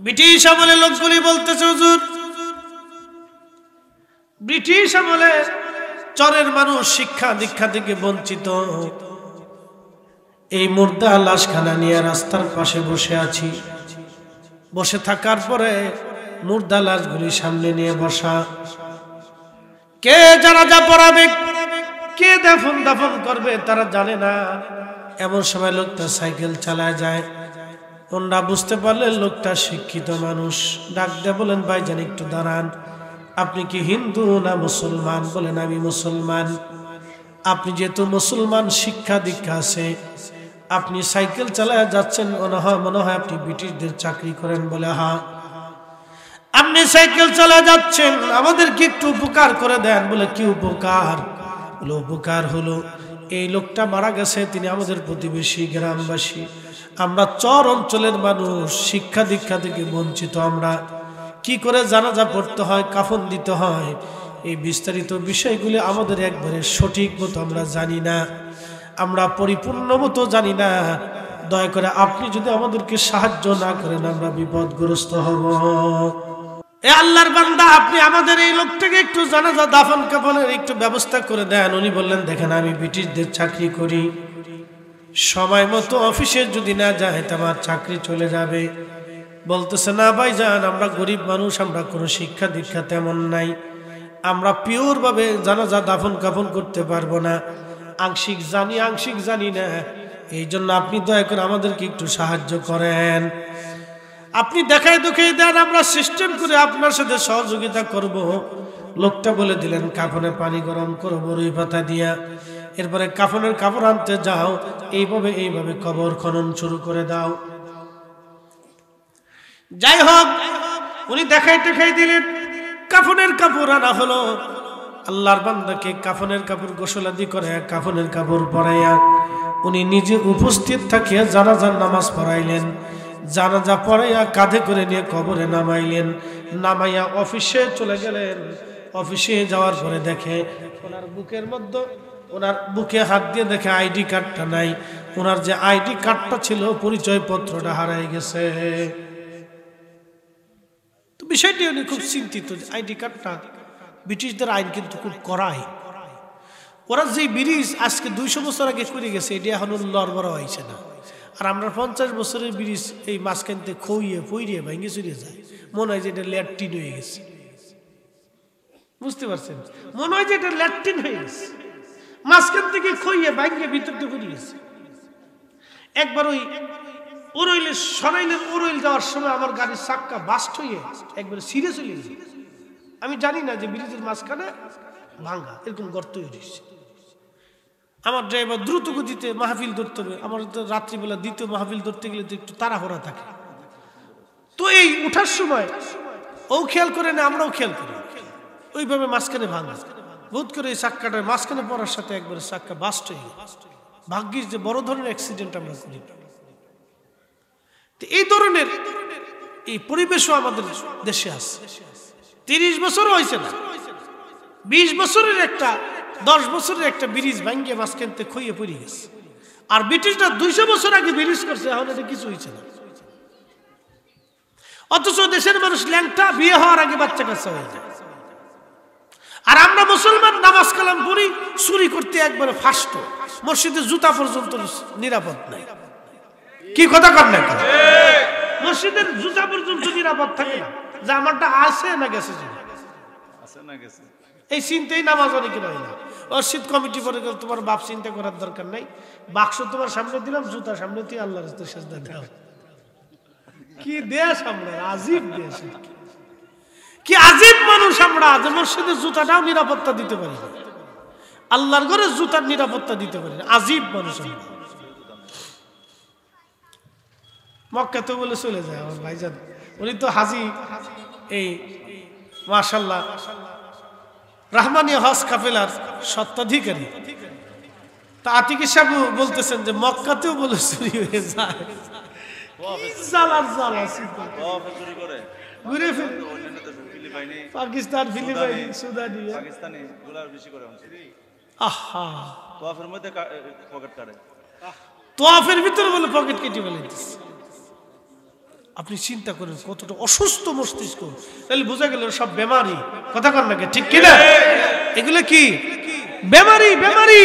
British আমলে লোকগুলি বলতেছে, হুজুর ব্রিটিশ আমলে চরের মানুষ শিক্ষা দীক্ষা থেকে বঞ্চিত, এই মুর্দা লাশখানা নিয়ে রাস্তার পাশে বসে আছি, বসে থাকার পরে মুর্দা লাশগুলি সামনে নিয়ে বসা, কে জানাজা পড়াবে, কে দাফন করবে তারা জানে না। এমন সময় লোকটা সাইকেল চালায় যায়, ওনারা বুঝতে পারলেন লোকটা শিক্ষিত মানুষ, ডাক দিয়ে বলেন, ভাইজান একটু দাঁড়ান, আপনি কি হিন্দু না মুসলমান? বলেন আমি মুসলমান। আপনি যেহেতু মুসলমান, শিক্ষা দীক্ষা আছে, আপনি সাইকেল চালায় যাচ্ছেন, মনে হয় আপনি ব্রিটিশদের চাকরি করেন। বলে হ্যাঁ। আপনি সাইকেল চালায় যাচ্ছেন, আমাদেরকে একটু উপকার করে দেন। বলে কি উপকার? বলে উপকার হলো এই লোকটা মারা গেছে, তিনি আমাদের প্রতিবেশী গ্রামবাসী, আমরা চর অঞ্চলের মানুষ, শিক্ষা দীক্ষা থেকে বঞ্চিত, আমরা কি করে জানাজা পড়তে হয়, কাফন দিতে হয়, এই বিস্তারিত বিষয়গুলি আমাদের একবারে সঠিক মতো আমরা জানি না, আমরা পরিপূর্ণ মতো জানি না। দয়া করে আপনি যদি আমাদেরকে সাহায্য না করেন আমরা বিপদগ্রস্ত হব। এ আল্লাহর বান্দা, আপনি আমাদের এই লোকটাকে একটু জানাজা দাফন কাফনের একটু ব্যবস্থা করে দেন। উনি বললেন, দেখেন আমি ব্রিটিশদের চাকরি করি, সময় মতো অফিসে যদি না যায় তো আমার চাকরি চলে যাবে। বলতেছে, না ভাইজান, আমরা গরিব মানুষ, আমরা কোনো শিক্ষা দীক্ষা তেমন নাই, আমরা পিওর ভাবে জানাজা দাফন কাফন করতে পারবো না, আংশিক জানি আংশিক জানি না, এই জন্য আপনি দয়া করে আমাদেরকে একটু সাহায্য করেন, আপনি দেখাই দুখাই দেন, আমরা সিস্টেম করে আপনার সাথে সহযোগিতা করব। লোকটা বলে দিলেন, কাফনে পানি গরম করো বড়ই পাতা দিয়া, এরপরে কাফনের কাপড় আনতে যাও, এইভাবে কবর খনন শুরু করে দাও। যাই হোক, উনি দেখাই টেখাই দিলেন, কাফনের কাপড় আনা হলো। আল্লাহর বান্দাকে কাফনের কাপড় গোসলাদি করে কাফনের কাপড় পরাইয়া উনি নিজে উপস্থিত থাকিয়া জানাজার নামাজ পড়াইলেন। জানাজা পড়াইয়া কাঁধে করে নিয়ে কবরে নামাইলেন, নামাইয়া অফিসে চলে গেলেন। অফিসে যাওয়ার পরে দেখে ওনার বুকের মধ্যে, ওনার বুকে হাত দিয়ে দেখে আইডি কার্ডটা নাই, ওনার যে আইডি কার্ডটা ছিল, পরিচয় পত্রটা হারাই গেছে। তো বিষয়টি উনি খুব চিন্তিত, আইডি কার্ডটা, ব্রিটিশদের আইন কিন্তু খুব কড়াই, ওরা যে ব্রিজ আজকে 200 বছর আগে করে গেছে, এটি এখন লড়বড় হয়েছে না। আর আমরা 50 বছরের ব্রিজ এই মাঝখানতে খইয়ে ফইরিয়ে ভেঙে চুরিয়ে যায়, মনে হয় যে এটা ল্যাট্রিন হয়ে গেছে। বুঝতে পারছেন? মনে হয় যে এটা ল্যাট্রিন হয়ে গেছে, মাঝখান থেকে খইয়ে ভেঙে ভিতর দিয়ে ঘুরে গেছে। একবার ওই ওরইলে সরাইলের ওরইল যাওয়ার সময় আমার গাড়ির চাক্কা বাস্ট হয়ে একবারে সিরিয়াস হয়ে গেছে। আমি জানি না যে ব্রিজের মাঝখানে ভাঙ্গা এরকম গর্ত হয়ে গেছে। আমার ড্রাইভার দ্রুত গতিতে মাহফিল ধরতে হবে, আমার তো রাত্রিবেলা দ্বিতীয় মাহফিল ধরতে গেলে তো একটু তাড়াহুড়া থাকে। তো এই উঠার সময় ও খেয়াল করে না, আমরাও খেয়াল করি, ওইভাবে মাঝখানে ভাঙা, বোধ করে এই চাক্কাটার মাঝখানে পড়ার সাথে একবারে চাক্কা বাস্ট হয়ে গেল। ভাগ্যিস যে বড় ধরনের অ্যাক্সিডেন্ট আমরা করি। এই ধরনের এই পরিবেশও আমাদের দেশে আছে। 30 বছরও হয়েছে না, 20 বছরের একটা, 10 বছরের একটা ব্রিজ ভাঙ্গে মাঝখানতে খইয়ে পড়ে গেছে। আর ব্রিটিশরা 200 বছর আগে ব্রিজ করছে, এখন এটা কিছু হয়েছে না। অথচ দেশের মানুষ ল্যাংটা, বিয়ে হওয়ার আগে বাচ্চা কাচ্চা হয়ে যায়। আর আমরা মুসলমান নামাজ কালাম পড়ি, চুরি করতে একবারে ফাস্ট, মসজিদে জুতা পর্যন্ত নিরাপদ নাই। কি কথা কর না, মসজিদের জুতা পর্যন্ত নিরাপদ থাকে না, যে আমারটা আছে না গেছে, এই চিন্তাই নামাজ অনেকে হয় না। মসজিদ কমিটি পরে গেল, তোমার বাপ চিন্তা করার দরকার নাই, বাক্স তোমার সামনে দিলাম, জুতা সামনে তুই আল্লাহর রাস্তায় সেজদা দাও। কি দেশ আমরা, আজীব দেশ, কি আজীব মানুষ আমরা, যে মসজিদের জুতাটাও নিরাপত্তা দিতে পারি না, আল্লাহর ঘরে জুতার নিরাপত্তা দিতে পারি না, আজীব মানুষ আমরা। মক্কাতে বলে চলে যায় আমার ভাইজান, উনি তো হাজি, এই মাশাআল্লাহ রাহমানিয়া হজ কাফেলার স্বত্বাধিকারী। তা আতিক সাহেব বলতেছেন যে মক্কাতেও বলে চুরি হয়ে যায়, ঘুরে ফিরে পাকিস্তান, ফিলিপাইন, সুদানি, আহা, তোয়াফের মধ্যে পকেট কাটে, তোয়াফের ভিতরে বলে পকেট কেটে বলে দিচ্ছে। আপনি চিন্তা করেন কতটা অসুস্থ মস্তিষ্ক, তাহলে বোঝা গেল সব বেমারি। কথা কর নাকি, ঠিক কিনা? এগুলো কি বেমারি? বেমারি,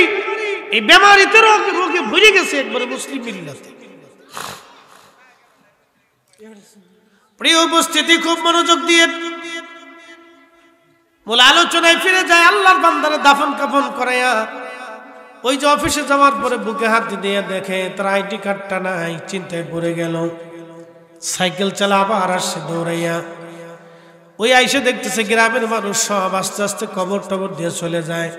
এই বেমারিতে রোগে ভরে গেছে একবারে মুসলিম মিল্লাতে। প্রিয় উপস্থিতি, খুব মনোযোগ দিয়ে মূল আলোচনায় ফিরে যায়। আল্লাহর বান্দারে দাফন কাফন করাইয়া ওই যে অফিসে যাওয়ার পরে বুকে হাত দিয়ে দেখে তার আইডি কার্ডটা নাই, চিন্তায় পড়ে গেল। সাইকেল চালা আবার আসছে দৌড়াইয়া, ওই আইসে দেখতেছে গ্রামের মানুষ সব আস্তে আস্তে কবর টবর দিয়ে চলে যায়।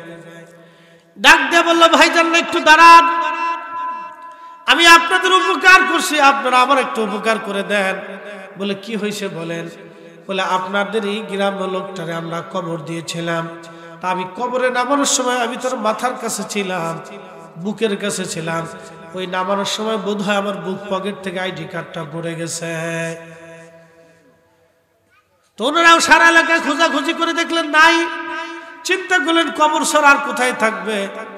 ডাক দিয়ে বললো, ভাইজান একটু দাঁড়ান, আমি আপনাদের উপকার করছি, আপনারা আমার একটু উপকার করে দেন। বলে কি হয়েছে বলেন? বলে আপনাদের এই গ্রামের লোকটারে আমরা কবর দিয়েছিলাম, তা আমি কবরে নামানোর সময় আমি তোর মাথার কাছে ছিলাম, বুকের কাছে ছিলাম, ওই নামানোর সময় বোধহয় আমার বুক পকেট থেকে আইডি কার্ডটা পড়ে গেছে। তো ওনারাও সারা এলাকায় খোঁজাখুঁজি করে দেখলেন নাই। চিন্তা করলেন কবর সর আর কোথায় থাকবে,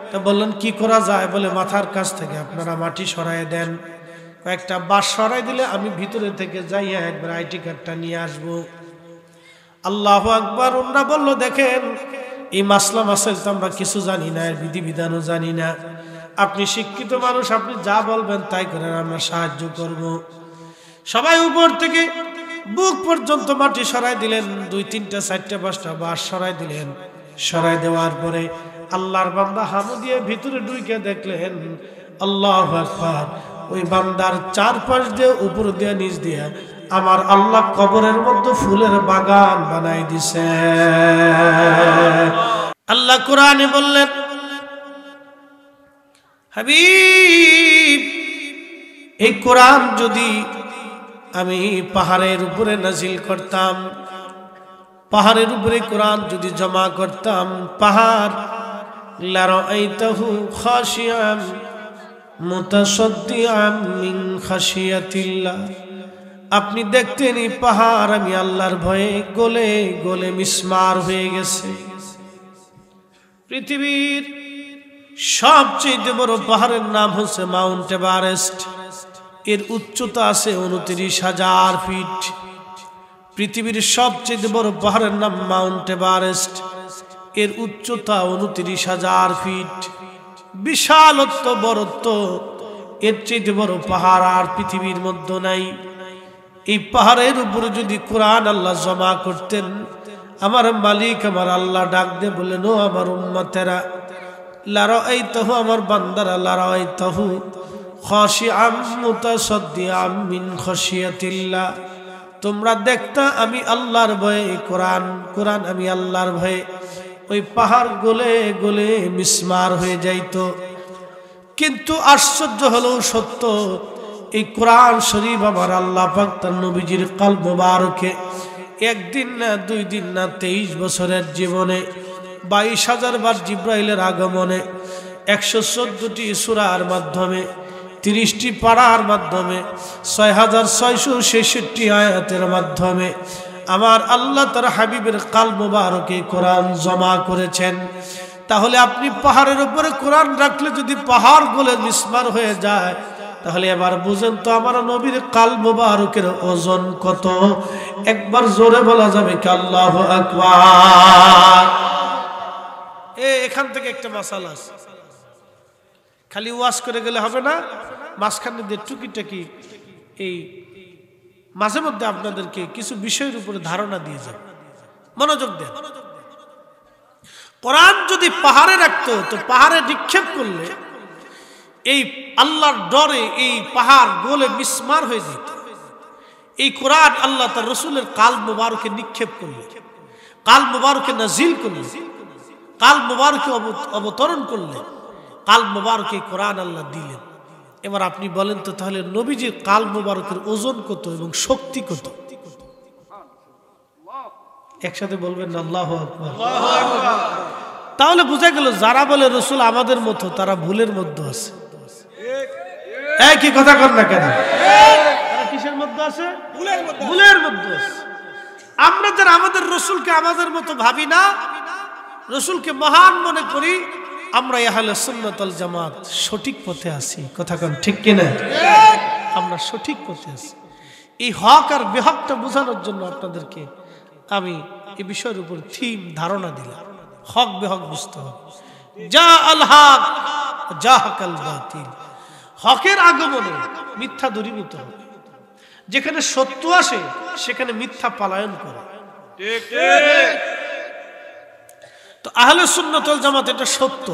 তা বললেন কি করা যায়? বলে মাথার কাছ থেকে আপনারা মাটি সরাই দেন, কয়েকটা বাঁশ সরাই দিলে আমি ভিতরে থেকে যাইয়া একবার আইডি কার্ডটা নিয়ে আসবো। আল্লাহু আকবার। ওনারা বলল, দেখেন এই মাসলা মাসাইল তো আমরা কিছু জানি না, এর বিধিবিধানও জানি না, আপনি শিক্ষিত মানুষ, আপনি যা বলবেন তাই করেন, আমরা সাহায্য করব। সবাই উপর থেকে বুক পর্যন্ত মাটি সরাই দিলেন, 2, 3, 4, 5টা বাঁশ সরাই দিলেন। সরাই দেওয়ার পরে আল্লাহর বান্দা হামু দিয়ে ভিতরে ঢুকে দেখলেন, আল্লাহু আকবার, ওই বান্দার চারপাশ দিয়ে উপর দিয়ে নিচ দিয়ে আমার আল্লাহ কবরের মধ্যে ফুলের বাগান বানাই দিছে। আল্লাহ কোরআনে বললেন, হাবিব এই কোরআন যদি আমি পাহাড়ের উপরে নাজিল করতাম, পাহাড়ের উপরে কোরআন যদি জমা করতাম, পাহাড় লারাআইতাহু খাশিয়াম মুতাসাদ্দিআম মিন খাশিয়াতিল্লাহ, আপনি দেখতেন এই পাহাড় আমি আল্লাহর ভয়ে গলে গলে মিসমার হয়ে গেছে। পৃথিবীর সবচেয়ে বড় পাহাড়ের নাম হচ্ছে মাউন্ট এভারেস্ট। এর উচ্চতা আছে 29,000 ফিট। পৃথিবীর সবচেয়ে বড় পাহাড়ের নাম মাউন্ট এভারেস্ট, এর উচ্চতা 29,000 ফিট। বিশালত্ব, বড়ত্ব, এর চেয়ে বড় পাহাড় আর পৃথিবীর মধ্যে নাই। এই পাহাড়ের উপরে যদি কোরআন আল্লাহ জমা করতেন, আমার মালিক আমার আল্লাহ ডাক দিয়ে বলেন, ও আমার উম্মতেরা, লারাআইতাহু, আমার বান্দারা, লারাআইতাহু খাশিআম মুতাসাদ্দিআম মিন খাশিয়াতিল্লাহ, তোমরা দেখতা আমি আল্লাহর ভয়ে কোরআন, কোরআন আমি আল্লাহর ভয়ে ওই পাহাড় গলে গলে মিসমার হয়ে যাইত। কিন্তু আশ্চর্য হলেও সত্য, এই কোরআন শরীফ আমার আল্লাহ পাক তার নবীজির কলব মুবারকে একদিন না 2 দিন না 23 বছরের জীবনে 22,000 বার জিব্রাইলের আগমনে 114টি সূরার মাধ্যমে 30টি পারার মাধ্যমে 6,666 আয়াতের মাধ্যমে আমার আল্লাহ তার হাবিবের কলব মুবারকে কোরআন জমা করেছেন। তাহলে আপনি পাহাড়ের উপরে কোরআন রাখলে যদি পাহাড় গলে মিসমার হয়ে যায়, তাহলে এবার বুঝেন তো আমার নবীর কলব মুবারকের ওজন কত। একবার জোরে বলা যাবে কি আল্লাহু আকবার। এখান থেকে একটা মাসালা আছে, খালি ওয়াজ করে গেলে হবে না, মাঝখানে দিয়ে টুকিটাকি এই মাঝে মধ্যে আপনাদেরকে কিছু বিষয়ের উপরে ধারণা দিয়ে যাবে। মনোযোগ দেন। কোরআন যদি পাহাড়ে রাখতো তো পাহাড়ে নিক্ষেপ করলে এই আল্লাহর ডরে এই পাহাড় গলে মিসমার হয়ে যেত। এই কোরআন আল্লাহ তার রসুলের কলব মুবারকে নিক্ষেপ করলে, কলব মুবারকে নাজিল করলে, কলব মুবারকে অবতরণ করলে, কলব মুবারকে কোরআন আল্লাহ দিলেন। এবার আপনি বলেন তো তাহলে নবীজির কলব মুবারকের ওজন কত এবং শক্তি কত? একসাথে বলবেন না আল্লাহু আকবার। তাহলে বোঝা গেল যারা বলে রসুল আমাদের মতো তারা ভুলের মধ্যে আছে। কি কথা কর না কেন? তারা কিসের মধ্যে আছে? ভুলের মধ্যে আছে। আমরা যারা আমাদের রসুলকে আমাদের মতো ভাবি না, রসুলকে মহান মনে করি, আমরা আহলে সুন্নাত ওয়াল জামাত সঠিক পথে আছি। কথা কন ঠিক কিনা? আমরা সঠিক পথে আছি। এই হক আর বেহকটা বোঝানোর জন্য আপনাদেরকে আমি এই বিষয়ের উপর থিম ধারণা দিলাম। হক বেহক বুঝতে হবে। যা আল হক জাহাকাল বাতিল, হকের আগমনে মিথ্যা দূরীভূত হবে। যেখানে সত্য আসে সেখানে মিথ্যা পলায়ন করে। ঠিক ঠিক। তো আহলে সুন্নাত ওয়াল জামাত এটা সত্য।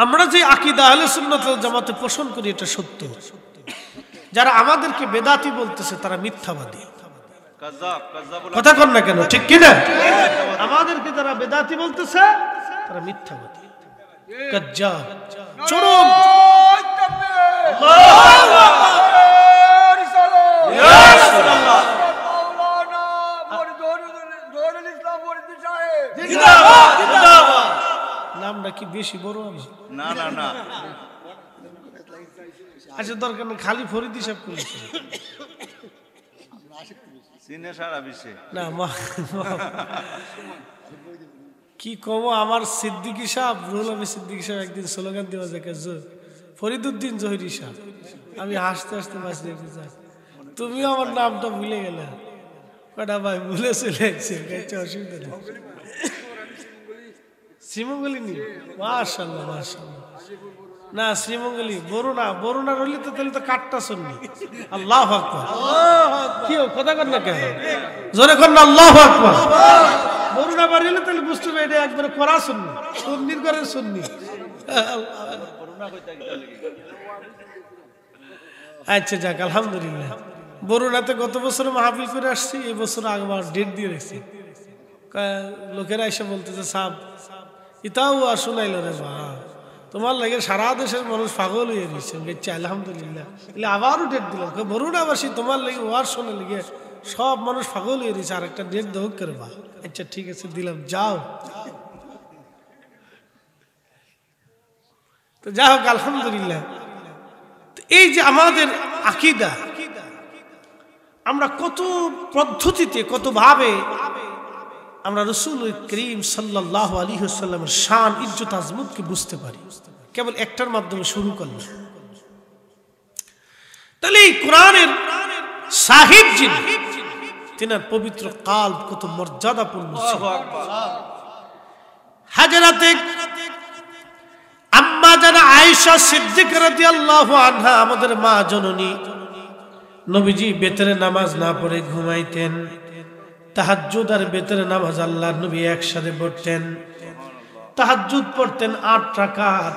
আমরা যে আকীদা আহলে সুন্নাত ওয়াল জামাতে পোষণ করি এটা সত্য। যারা আমাদেরকে বেদাতি বলতেছে তারা মিথ্যাবাদী। কথা কন না কেন, ঠিক কিনা? আমাদেরকে যারা বেদাতি বলতেছে তারা মিথ্যাবাদী, কাজ্জাব, চরম। নামটা কি বেশি বড়? না না না, আচ্ছা দরকার নেই, খালি ফরিদ হিসাব করেছে সিনে সারা বিশ্বে না। কি কম, আমার সিদ্দিকী সাহেব, রুহুল আমিন সিদ্দিকী সাহেব একদিন স্লোগান দেওয়া যায় ফরিদুদ্দিন জহিরি সাহেব। আমি হাসতে হাসতে বাঁচি রেখে যাই, তুমিও আমার নামটা ভুলে গেলে। কটা ভাই ভুলে চলে আসছে, অসুবিধা নেই। শ্রীমঙ্গলী নি, মাশাআল্লাহ মাশাআল্লাহ। না শ্রীমঙ্গলী বরুণা, বরুণা রইলে তো তাহলে তো কাটটা শুননি। আল্লাহু আকবার। কি কথা কর না কেন, জোরে কর না আল্লাহু আকবার। বরুণা বাড়ি হলে তাহলে বুঝতে হবে এটা একবারে করা শুননি, সুন্নির করে শুননি। আচ্ছা যাক, আলহামদুলিল্লাহ। বরুণাতে গত বছর মাহফিল করে আসছি, এই বছর আগবার ডেট দিয়ে রেখেছি। লোকেরা এসে বলতেছে সাব ইতাও আর শুনাইল রে মা, তোমার লাগে সারা দেশের মানুষ পাগল হয়ে দিচ্ছে। গেছে আলহামদুলিল্লাহ, আবারও ডেট দিলাম বরুণাবাসী তোমার লাগে ওয়ার শোনা লেগে সব মানুষ পাগল হয়ে দিচ্ছে, আর একটা ডেট দেহ করবা। আচ্ছা ঠিক আছে দিলাম, যাও। তো যাই হোক আলহামদুলিল্লাহ। এই যে আমাদের আকীদা, আমরা কত পদ্ধতিতে কত ভাবে আমরা রাসূল করিম সাল্লাল্লাহু আলাইহি ওয়াসাল্লামের শান ইজ্জত আজমতকে বুঝতে পারি, কেবল একটার মাধ্যমে শুরু করলাম। তাহলে এই কোরআনের সাহিব যিনি, তিনার পবিত্র কাল্ব কত মর্যাদাপূর্ণ ছিল। হাজরাতে আম্মা জানা আয়েশা সিদ্দিকা রাদিয়াল্লাহু আনহা, আমাদের মা জননী, নবীজি বেতরে নামাজ না পড়ে ঘুমাইতেন। তাহাজ্জুদ আর বেতরে নামাজ আল্লাহর নবী একসাথে পড়তেন। তাহাজ্জুদ পড়তেন 8 রাকাত,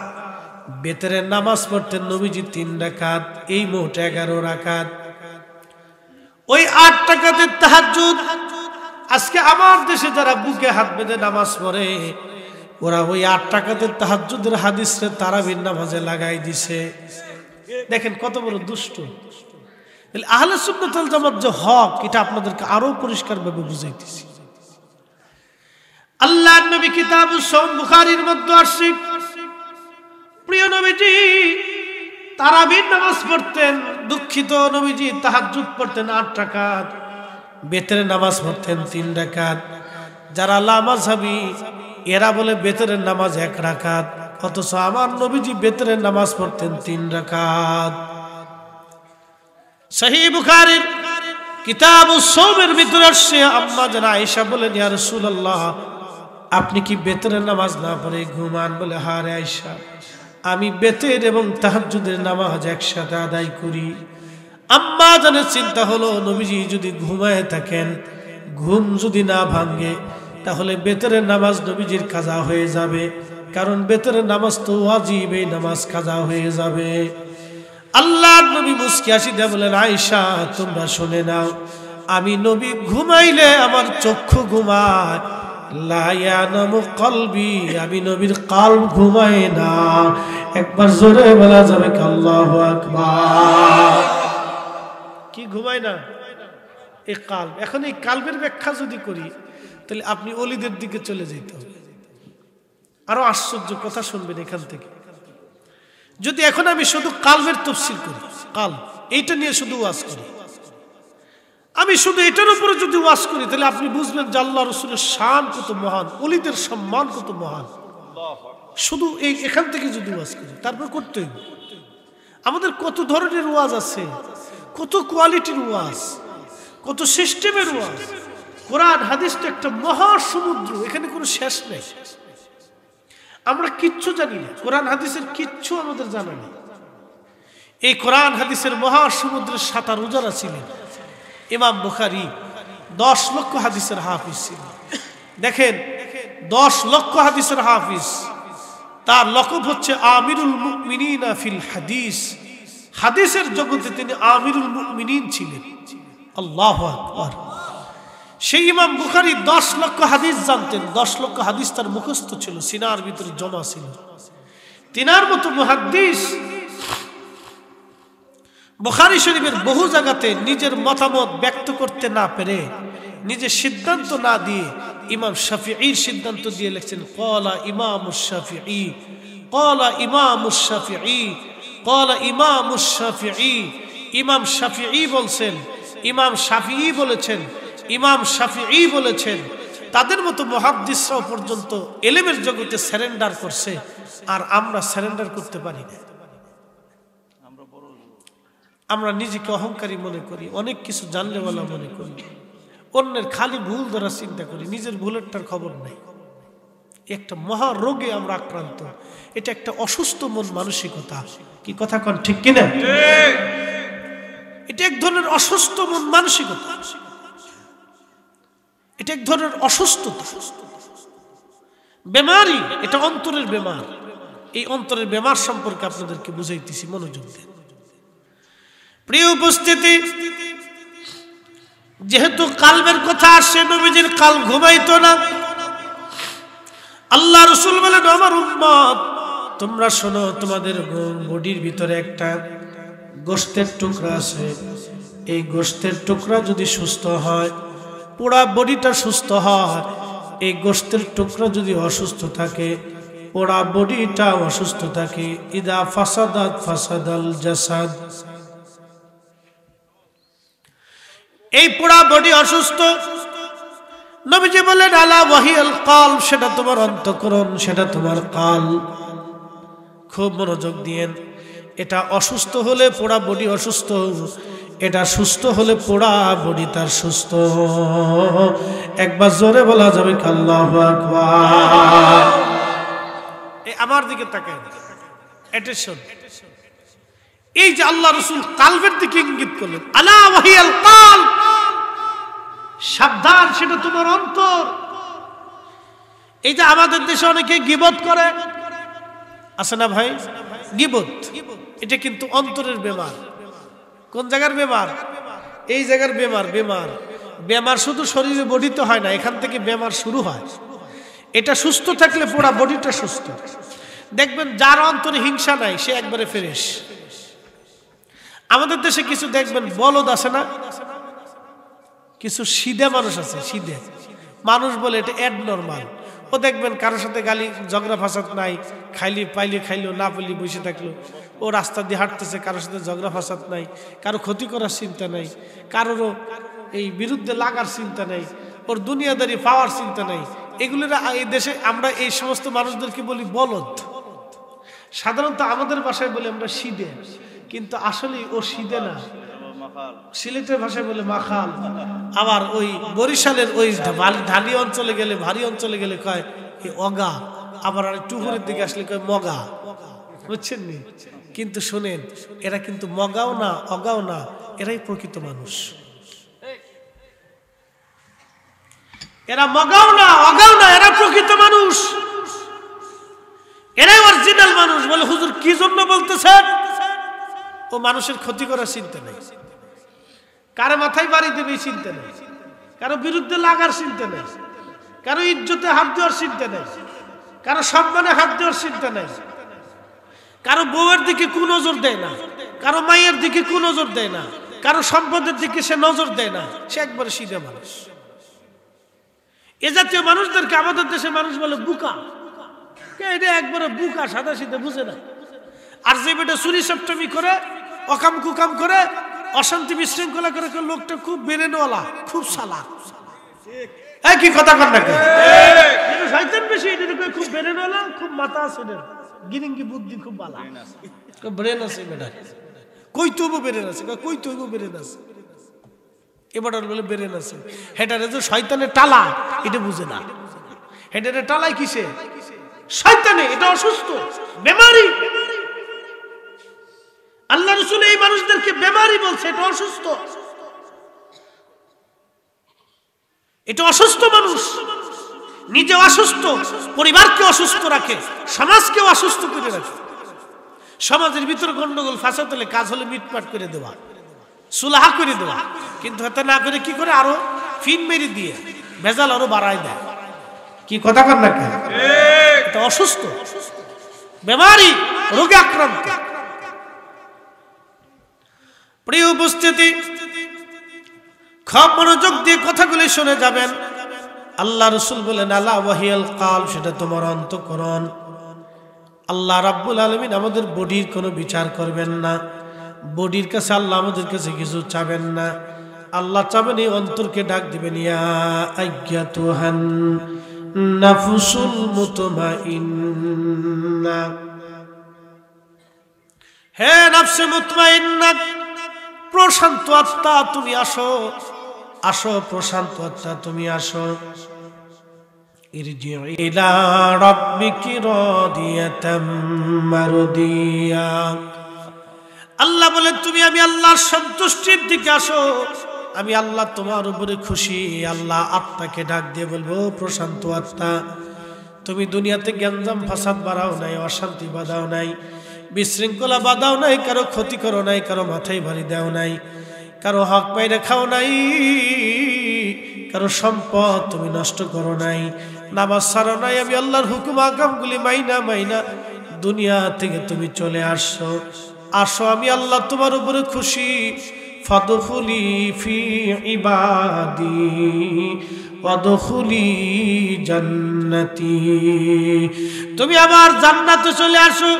বেতরে নামাজ পড়তেন নবীজি 3 রাকাত, এই মোট 11 রাকাত। ওই 8 রাকাতের তাহাজ্জুদ আজকে আমার দেশে যারা বুকে হাত বেঁধে নামাজ পড়ে, ওরা ওই 8 রাকাতের তাহাজ্জুদের হাদিসে তারাবির নামাজে লাগাই দিছে। দেখেন কত বড় দুষ্ট। আহলে সুন্নাত ওয়াল জামাত যে হক, এটা আপনাদেরকে আরো পরিষ্কার ভাবে বুঝাইতেছি। আল্লাহর নবী কিতাবুস সাওম বুখারীর মধ্যে আসছে, প্রিয় নবীজি তারাবির নামাজ পড়তেন, দুঃখিত নবীজি তাহাজ্জুদ পড়তেন 8 রাকাত, বেতরে নামাজ পড়তেন 3 রাকাত। যারা লামাযহাবী এরা বলে বেতরের নামাজ 1 রাকাত, অথচ আমার নবীজি বেতরের নামাজ পড়তেন 3 রাকাত। সহিহ বুখারীর কিতাবুস সাওমের ভিতরে আসছে, আম্মা জানা আয়েশা বলেন ইয়া রাসূলুল্লাহ, আপনি কি বেতরের নামাজ না পড়ে ঘুমান? বলে হ্যাঁ রে আয়েশা, আমি বেতের এবং তাহাজ্জুদের নামাজ একসাথে আদায় করি। আম্মা জানের চিন্তা হলো নবীজি যদি ঘুমায় থাকেন, ঘুম যদি না ভাঙে, তাহলে বেতরের নামাজ নবীজির কাজা হয়ে যাবে, কারণ বেতরের নামাজ তো ওয়াজিব, এই নামাজ কাজা হয়ে যাবে। আল্লাহর নবী মুস্কি হাসি দিয়ে বলেন আয়েশা তোমরা শুনে নাও, আমি নবী ঘুমাইলে আমার চক্ষু ঘুমায়, লা ইয়ানামু কলবি, আমি নবীর কলব ঘুমায় না। একবার জোরে বলা যাবে আল্লাহু আকবার। কি ঘুমায় না? এই কলব। এখন এই কলবের ব্যাখ্যা যদি করি তাহলে আপনি ওলিদের দিকে চলে যেতে হবে, আরো আশ্চর্য কথা শুনবেন এখান থেকে। যদি এখন আমি শুধু কালবের তাফসীর করি, কাল এইটা নিয়ে শুধু ওয়াজ করি, আমি শুধু এটার উপরে যদি ওয়াজ করি, তাহলে আপনি বুঝবেন যে আল্লাহ রাসূলের শান কত মহান, ওলিদের সম্মান কত মহান। শুধু এই এখান থেকে যদি ওয়াজ করি, তারপর করতে হবে। আমাদের কত ধরনের ওয়াজ আছে, কত কোয়ালিটির ওয়াজ, কত সিস্টেমের ওয়াজ। কোরআন হাদিস তো একটা মহাসমুদ্র, এখানে কোনো শেষ নেই। আমরা কিচ্ছু জানি না, কোরআন হাদিসের কিচ্ছু আমাদের জানা নেই। এই কোরআন হাদিসের মহাসমুদ্রের সাঁতার যারা ছিলেন, ইমাম বুখারী 10 লক্ষ হাদিসের হাফিজ ছিলেন। দেখেন 10 লক্ষ হাদিসের হাফিজ, তার লকব হচ্ছে আমিরুল মুমিনিনা ফিল হাদিস। হাদিসের জগতে তিনি আমিরুল মুমিনিন ছিলেন। আল্লাহু আকবার। সেই ইমাম বুখারী 10 লক্ষ হাদিস জানতেন, 10 লক্ষ হাদিস তার মুখস্থ ছিল, সিনার ভিতরে জমা ছিল। তিনার মতো মুহাদ্দিস বুখারী শরীফের বহু জায়গাতে নিজের মতামত ব্যক্ত করতে না পেরে, নিজের সিদ্ধান্ত না দিয়ে ইমাম শাফিঈর সিদ্ধান্ত দিয়ে লিখছেন ক্বালা ইমামুশ শাফিঈ, ক্বালা ইমামুশ শাফিঈ, ক্বালা ইমামুশ শাফিঈ। ইমাম শাফিঈ বলছেন, ইমাম শাফিঈ বলেছেন, ইমাম শাফিঈ বলেছেন। তাদের মতো মুহাদ্দিসরাও পর্যন্ত ইলমের জগতে সারেন্ডার করছে, আর আমরা সারেন্ডার করতে পারি না। আমরা নিজেকে অহংকারী মনে করি, অনেক কিছু জানলেওয়ালা মনে করি, অন্যের খালি ভুল ধরা চিন্তা করি, নিজের ভুলেরটার খবর নাই। একটা মহা রোগে আমরা আক্রান্ত। এটা একটা অসুস্থ মন মানসিকতা। কি কথা কন ঠিক কিনা? এটা এক ধরনের অসুস্থ মন মানসিকতা, এটা এক ধরনের অসুস্থতা, বেমারি। এটা অন্তরের বেমার। এই অন্তরের বেমার সম্পর্কে আপনাদেরকে বুঝাইতেছি, মনোযোগ দেন। প্রিয় উপস্থিতি, যেহেতু কালবের কথা আসে, নবীজির কাল ঘুমাইতো না। আল্লাহ রাসূল বলেন, আমার উম্মত তোমরা শোনো, তোমাদের বডির ভিতরে একটা গোশতের টুকরা আছে। এই গোশতের টুকরা যদি সুস্থ হয়, পুরা বডিটা সুস্থ হয়। এই গোশতের টুকরা যদি অসুস্থ থাকে, পুরা বডিটা অসুস্থ থাকে। ইদা ফাসাদাত ফাসাদাল জাসাদ। এই পুরা বডি অসুস্থ। নবীজি বলেন আলা ওয়াহিয়াল কাল, সেটা তোমার অন্তঃকরণ, সেটা তোমার কাল। খুব মনোযোগ দিয়েন। এটা অসুস্থ হলে পুরা বডি অসুস্থ, এটা সুস্থ হলে পুরা বডি তার সুস্থ। একবার জোরে বলা যাবে আল্লাহু আকবার। এই আমার দিকে তাকান, অ্যাটেনশন। এই যে আল্লাহ রাসূল কালবের দিকে ইঙ্গিত করলেন, আলা ওয়াহিয়াল কাল, সাবধান, সেটা তোমার অন্তর। এই যে আমাদের দেশে অনেকে গীবত করে, আছে না ভাই? গীবত এটা কিন্তু অন্তরের বেমার। কোন জায়গার বেমার? এই জায়গার বেমার। বেমার বেমার শুধু শরীরে বডিতে হয় না, এখান থেকে বেমার শুরু হয়। এটা সুস্থ থাকলে পুরা বডিটা সুস্থ। দেখবেন যার অন্তরে হিংসা নাই, সে একবারে ফ্রেশ। আমাদের দেশে কিছু দেখবেন বলদ আছে না, কিছু সিধে মানুষ আছে, সিধে মানুষ বলে এটা অ্যাবনরমাল। ও দেখবেন কারোর সাথে গালি ঝগড়া ফাসাদ নাই, খাইলে পাইলে খাইলো, না পাইলে বসে থাকলো। ও রাস্তা দিয়ে হাঁটতেছে, কারোর সাথে ঝগড়া ফাসাদ নাই, কারো ক্ষতি করার চিন্তা নাই, কারোরও এই বিরুদ্ধে লাগার চিন্তা নাই, ওর দুনিয়াদারি পাওয়ার চিন্তা নাই। এগুলোর এই দেশে আমরা এই সমস্ত মানুষদেরকে বলি বলদ। সাধারণত আমাদের ভাষায় বলি আমরা সিধে, কিন্তু আসলে ও সিধে না, সিলেটের ভাষায় বলে মাখাল। আবার ওই বরিশালের ওই ঢালি অঞ্চলে গেলে, ভারী অঞ্চলে গেলে কয় এই অগা। আবার একটু উপরের দিকে আসলে কয় মগা। বুঝছেন নি? কিন্তু শোনেন, এরা কিন্তু মগাও না, অগাও না, এরাই প্রকৃত মানুষ। এরা মগাও না, অগাও না, এরা প্রকৃত মানুষ, এরাই অরিজিনাল মানুষ। বলে হুজুর কি জন্য বলতেছেন? ও মানুষের ক্ষতি করার চিন্তা নেই, কারো মাথায় বাড়ি দেবে চিন্তা নেই, কারো বিরুদ্ধে লাগার চিন্তা নেই, কারো ইজ্জতে হাত দেওয়ার চিন্তা নেই, কারো সম্মানে হাত দেওয়ার চিন্তা নেই, কারো বউয়ের দিকে কুনজর দেয় না, কারো মায়ের দিকে কুনজর দেয় না, কারো সম্পদের দিকে সে নজর দেয় না। সে একবারে সিধা মানুষ। এ জাতীয় মানুষদেরকে আমাদের দেশে মানুষ বলে বুকা। এটা একবারে বুকা, সাদা সিধে, বুঝে না। আর যে বেটা চুরি সপ্তমী করে, অকাম কুকাম করে, অশান্তি বিশৃঙ্খলা করে, লোকটা খুব বেরেনওয়ালা, খুব সালা। কি কথা কর না, শয়তান বেশি, খুব বেরেনওয়ালা, খুব মাথা আছে। গিরিঙ্গি বুদ্ধি খুব বালা, ব্রেন আছে। ব্রেন আছে বেটা, কই তবু বেরেন আছে, কই তবু বেরেন আছে, এবার বলে বেরেন আছে। হেটারে যে শয়তানের টালা এটা বুঝে না, হেটারে টালাই কিসে? শয়তানে, এটা অসুস্থ, বেমারি। আল্লাহ রাসূল এই মানুষদেরকে বেমারি বলছে, এটা অসুস্থ, এটা অসুস্থ মানুষ, নিজে অসুস্থ, পরিবারকে অসুস্থ রাখে, সমাজকেও অসুস্থ করে রাখে। সমাজের ভিতরে গন্ডগোল ফাসাদ হলে কাজ হলে মিটমাট করে দেওয়া, সুলাহা করে দেওয়া, কিন্তু হাতে না করে কি করে আরো ফিন মেরে দিয়ে ভেজাল আরো বাড়ায় দেয়। কি কথা কর না, এটা অসুস্থ, বেমারি, রোগে আক্রান্ত। প্রিয় উপস্থিতি, খুব মনোযোগ দিয়ে কথাগুলি শুনে যাবেন। আল্লাহ রাসূল বলেন আলা ওয়াহিয়াল কাল, সেটা তোমার অন্তঃকরণ। আল্লাহ রাব্বুল আলামিন আমাদের বডির কোনো বিচার করবেন না, বডির কাছে আল্লাহ আমাদের কাছে কিছু চাবেন না। আল্লাহ চাবেন এই অন্তরকে ডাক দিবেন, ইয়া আইয়াতুহান নাফসুল মুতমাইন্না, হে নফসে মুতমাইন্না, প্রশান্ত আত্মা তুমি আসো, আসো প্রশান্ত আত্মা তুমি আসো। ইরজিউ ইলা রাব্বিকি রাদিয়াতাম মারদিয়া, আল্লাহ বলে তুমি আমি আল্লাহর সন্তুষ্টির দিকে আসো, আমি আল্লাহ তোমার উপরে খুশি। আল্লাহ আত্মাকে ডাক দিয়ে বলবো, প্রশান্ত আত্মা, তুমি দুনিয়াতে গ্যাঞ্জাম ফাসাদ বাড়াও নাই, অশান্তি বাঁধাও নাই, বিশৃঙ্খলা বাঁধাও নাই, কারো ক্ষতি করো নাই, কারো মাথায় ভারী দেও নাই, কারো হক পাইরে খাও নাই, কারো সম্পদ তুমি নষ্ট করো নাই, নামাজ ছাড়ো নাই। আমি আল্লাহর হুকুম আকামগুলি মাইনা মাইনা দুনিয়া থেকে তুমি চলে আসছো, আসো, আমি আল্লাহ তোমার উপরে খুশি। ফাদখুলি ফি ইবাদি ওয়াদখুলি জান্নাতি, তুমি আবার জান্নাতে চলে আসো।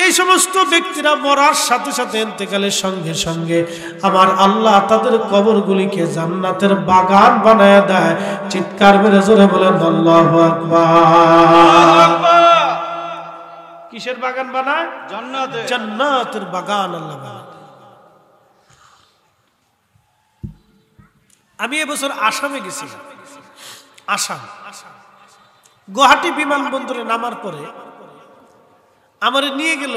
এই সমস্ত ব্যক্তিরা মরার সাথে সাথে ইন্তেকালের সঙ্গে সঙ্গে আমার আল্লাহ তাদের কবরগুলিকে জান্নাতের বাগান বানায় দেয়। চিৎকার মেরে জোরে বলেন আল্লাহু আকবার। কিসের বাগান বানায়? জান্নাতে, জান্নাতের বাগান আল্লাহ বানায়। আমি এবছর আসামে গেছিলাম, আসাম গুয়াহাটি বিমানবন্দরে নামার পরে আমার নিয়ে গেল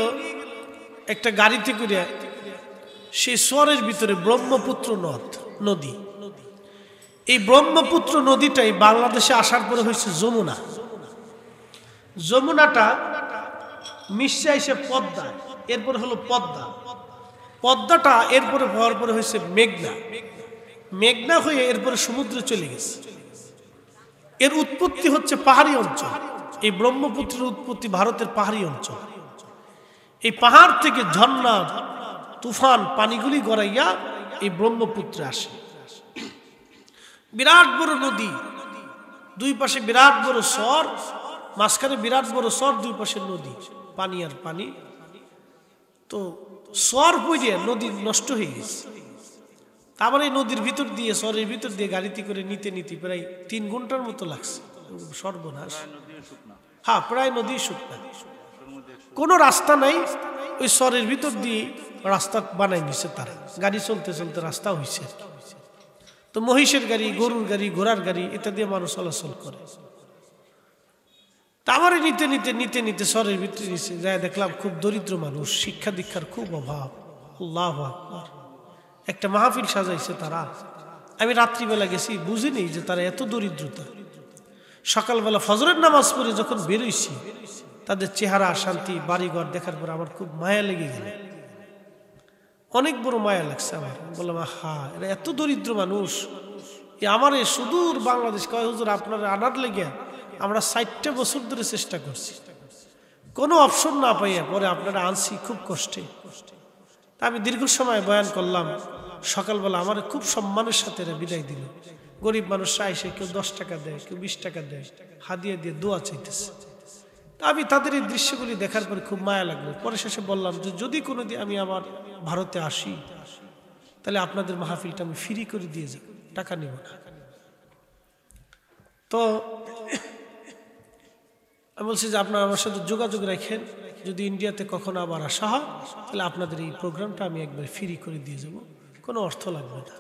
একটা গাড়িতে করে সেই শহরের ভিতরে ব্রহ্মপুত্র নদী। এই ব্রহ্মপুত্র নদীটাই বাংলাদেশে আসার পরে হয়েছে যমুনা। যমুনাটা মিশে এসে পদ্মা, এরপরে হলো পদ্মা, পদ্মাটা এরপরে হওয়ার পরে হয়েছে মেঘনা, মেঘনা হয়ে এরপরে সমুদ্রে চলে গেছে। এর উৎপত্তি হচ্ছে পাহাড়ি অঞ্চল। এই ব্রহ্মপুত্রের উৎপত্তি ভারতের পাহাড়ি অঞ্চল। এই পাহাড় থেকে ঝর্ণা তুফান পানিগুলি গড়াইয়া এই ব্রহ্মপুত্রে আসে। বিরাট বড় নদী, দুই পাশে বিরাট বড় চর, মাঝখানে বিরাট বড় চর, দুই পাশে নদী, পানি আর পানি। তো চর পড়িয়ে নদী নষ্ট হয়ে গেছে। আবার এই নদীর ভিতর দিয়ে, চরের ভিতর দিয়ে গাড়িতে করে নিতে নিতে প্রায় 3 ঘন্টার মতো লাগছে। সর্বনাশ। হ্যাঁ, প্রায় নদী শুকনা, কোনো রাস্তা নাই। ওই চরের ভিতর দিয়ে রাস্তা বানাই নিছে তারা, গাড়ি চলতে চলতে রাস্তা হয়েছে। তো মহিষের গাড়ি, গরুর গাড়ি, ঘোড়ার গাড়ি, এটা দিয়ে মানুষ চলাচল করে। তা আমারে নিতে নিতে নিতে নিতে চরের ভিতরে নিচে যায়, দেখলাম খুব দরিদ্র মানুষ, শিক্ষা দীক্ষার খুব অভাব। আল্লাহু আকবার। একটা মাহফিল সাজাইছে তারা। আমি রাত্রিবেলা গেছি, বুঝিনি যে তারা এত দরিদ্রতা। সকালবেলা ফজরের নামাজ পড়ে যখন বেরোইছি, তাদের চেহারা, শান্তি, বাড়িঘর দেখার পর আমার খুব মায়া লেগে গেল, অনেক বড় মায়া লাগছে আমার। বললাম, হা, এরা এত দরিদ্র মানুষ। আমার এই সুদূর বাংলাদেশ, কয় হুজুর আপনারা আনার লেগে আমরা 60টা বছর ধরে চেষ্টা করছি, কোনো অপশন না পাইয়া পরে আপনারা আনছি খুব কষ্টে। তা আমি দীর্ঘ সময় বয়ান করলাম। সকালবেলা আমার খুব সম্মানের সাথে এরা বিদায় দিল। গরিব মানুষরা এসে কেউ 10 টাকা দেয়, কেউ 20 টাকা দেয়, হাদিয়া দিয়ে দোয়া চাইতেছে। তা আমি তাদের এই দৃশ্যগুলি দেখার পরে খুব মায়া লাগলো। পরে শেষে বললাম যে যদি কোনোদিন আমি আবার ভারতে আসি, তাহলে আপনাদের মাহফিলটা আমি ফ্রি করে দিয়ে যাব, টাকা নিব না। তো আমি বলছি যে আপনারা আমার সাথে যোগাযোগ রাখেন, যদি ইন্ডিয়াতে কখনো আবার আসা হয় তাহলে আপনাদের এই প্রোগ্রামটা আমি একবার ফ্রি করে দিয়ে যাব, কোনো অর্থ লাগবে না,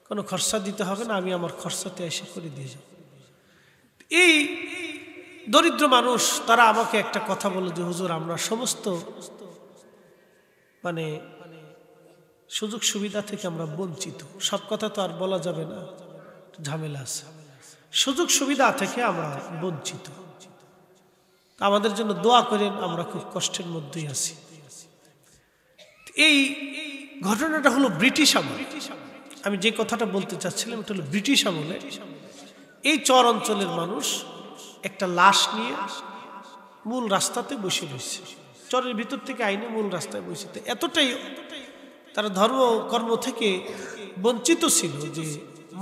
কোনো খরচা দিতে হবে না, আমি আমার খরচাতে এসে করে দিয়ে যাব। এই দরিদ্র মানুষ তারা আমাকে একটা কথা বলে যে হুজুর আমরা সমস্ত মানে সুযোগ সুবিধা থেকে আমরা বঞ্চিত। সব কথা তো আর বলা যাবে না, ঝামেলা আছে। সুযোগ সুবিধা থেকে আমরা বঞ্চিত, আমাদের জন্য দোয়া করেন, আমরা খুব কষ্টের মধ্যেই আছি। এই ঘটনাটা হলো ব্রিটিশ আমলে। আমি যে কথাটা বলতে চাচ্ছিলাম এটা হলো ব্রিটিশ আমলে এই চর অঞ্চলের মানুষ একটা লাশ নিয়ে মূল রাস্তাতে বসে রয়েছে, চরের ভিতর থেকে আইনে মূল রাস্তায় বসে। এতটাই তারা ধর্ম কর্ম থেকে বঞ্চিত ছিল যে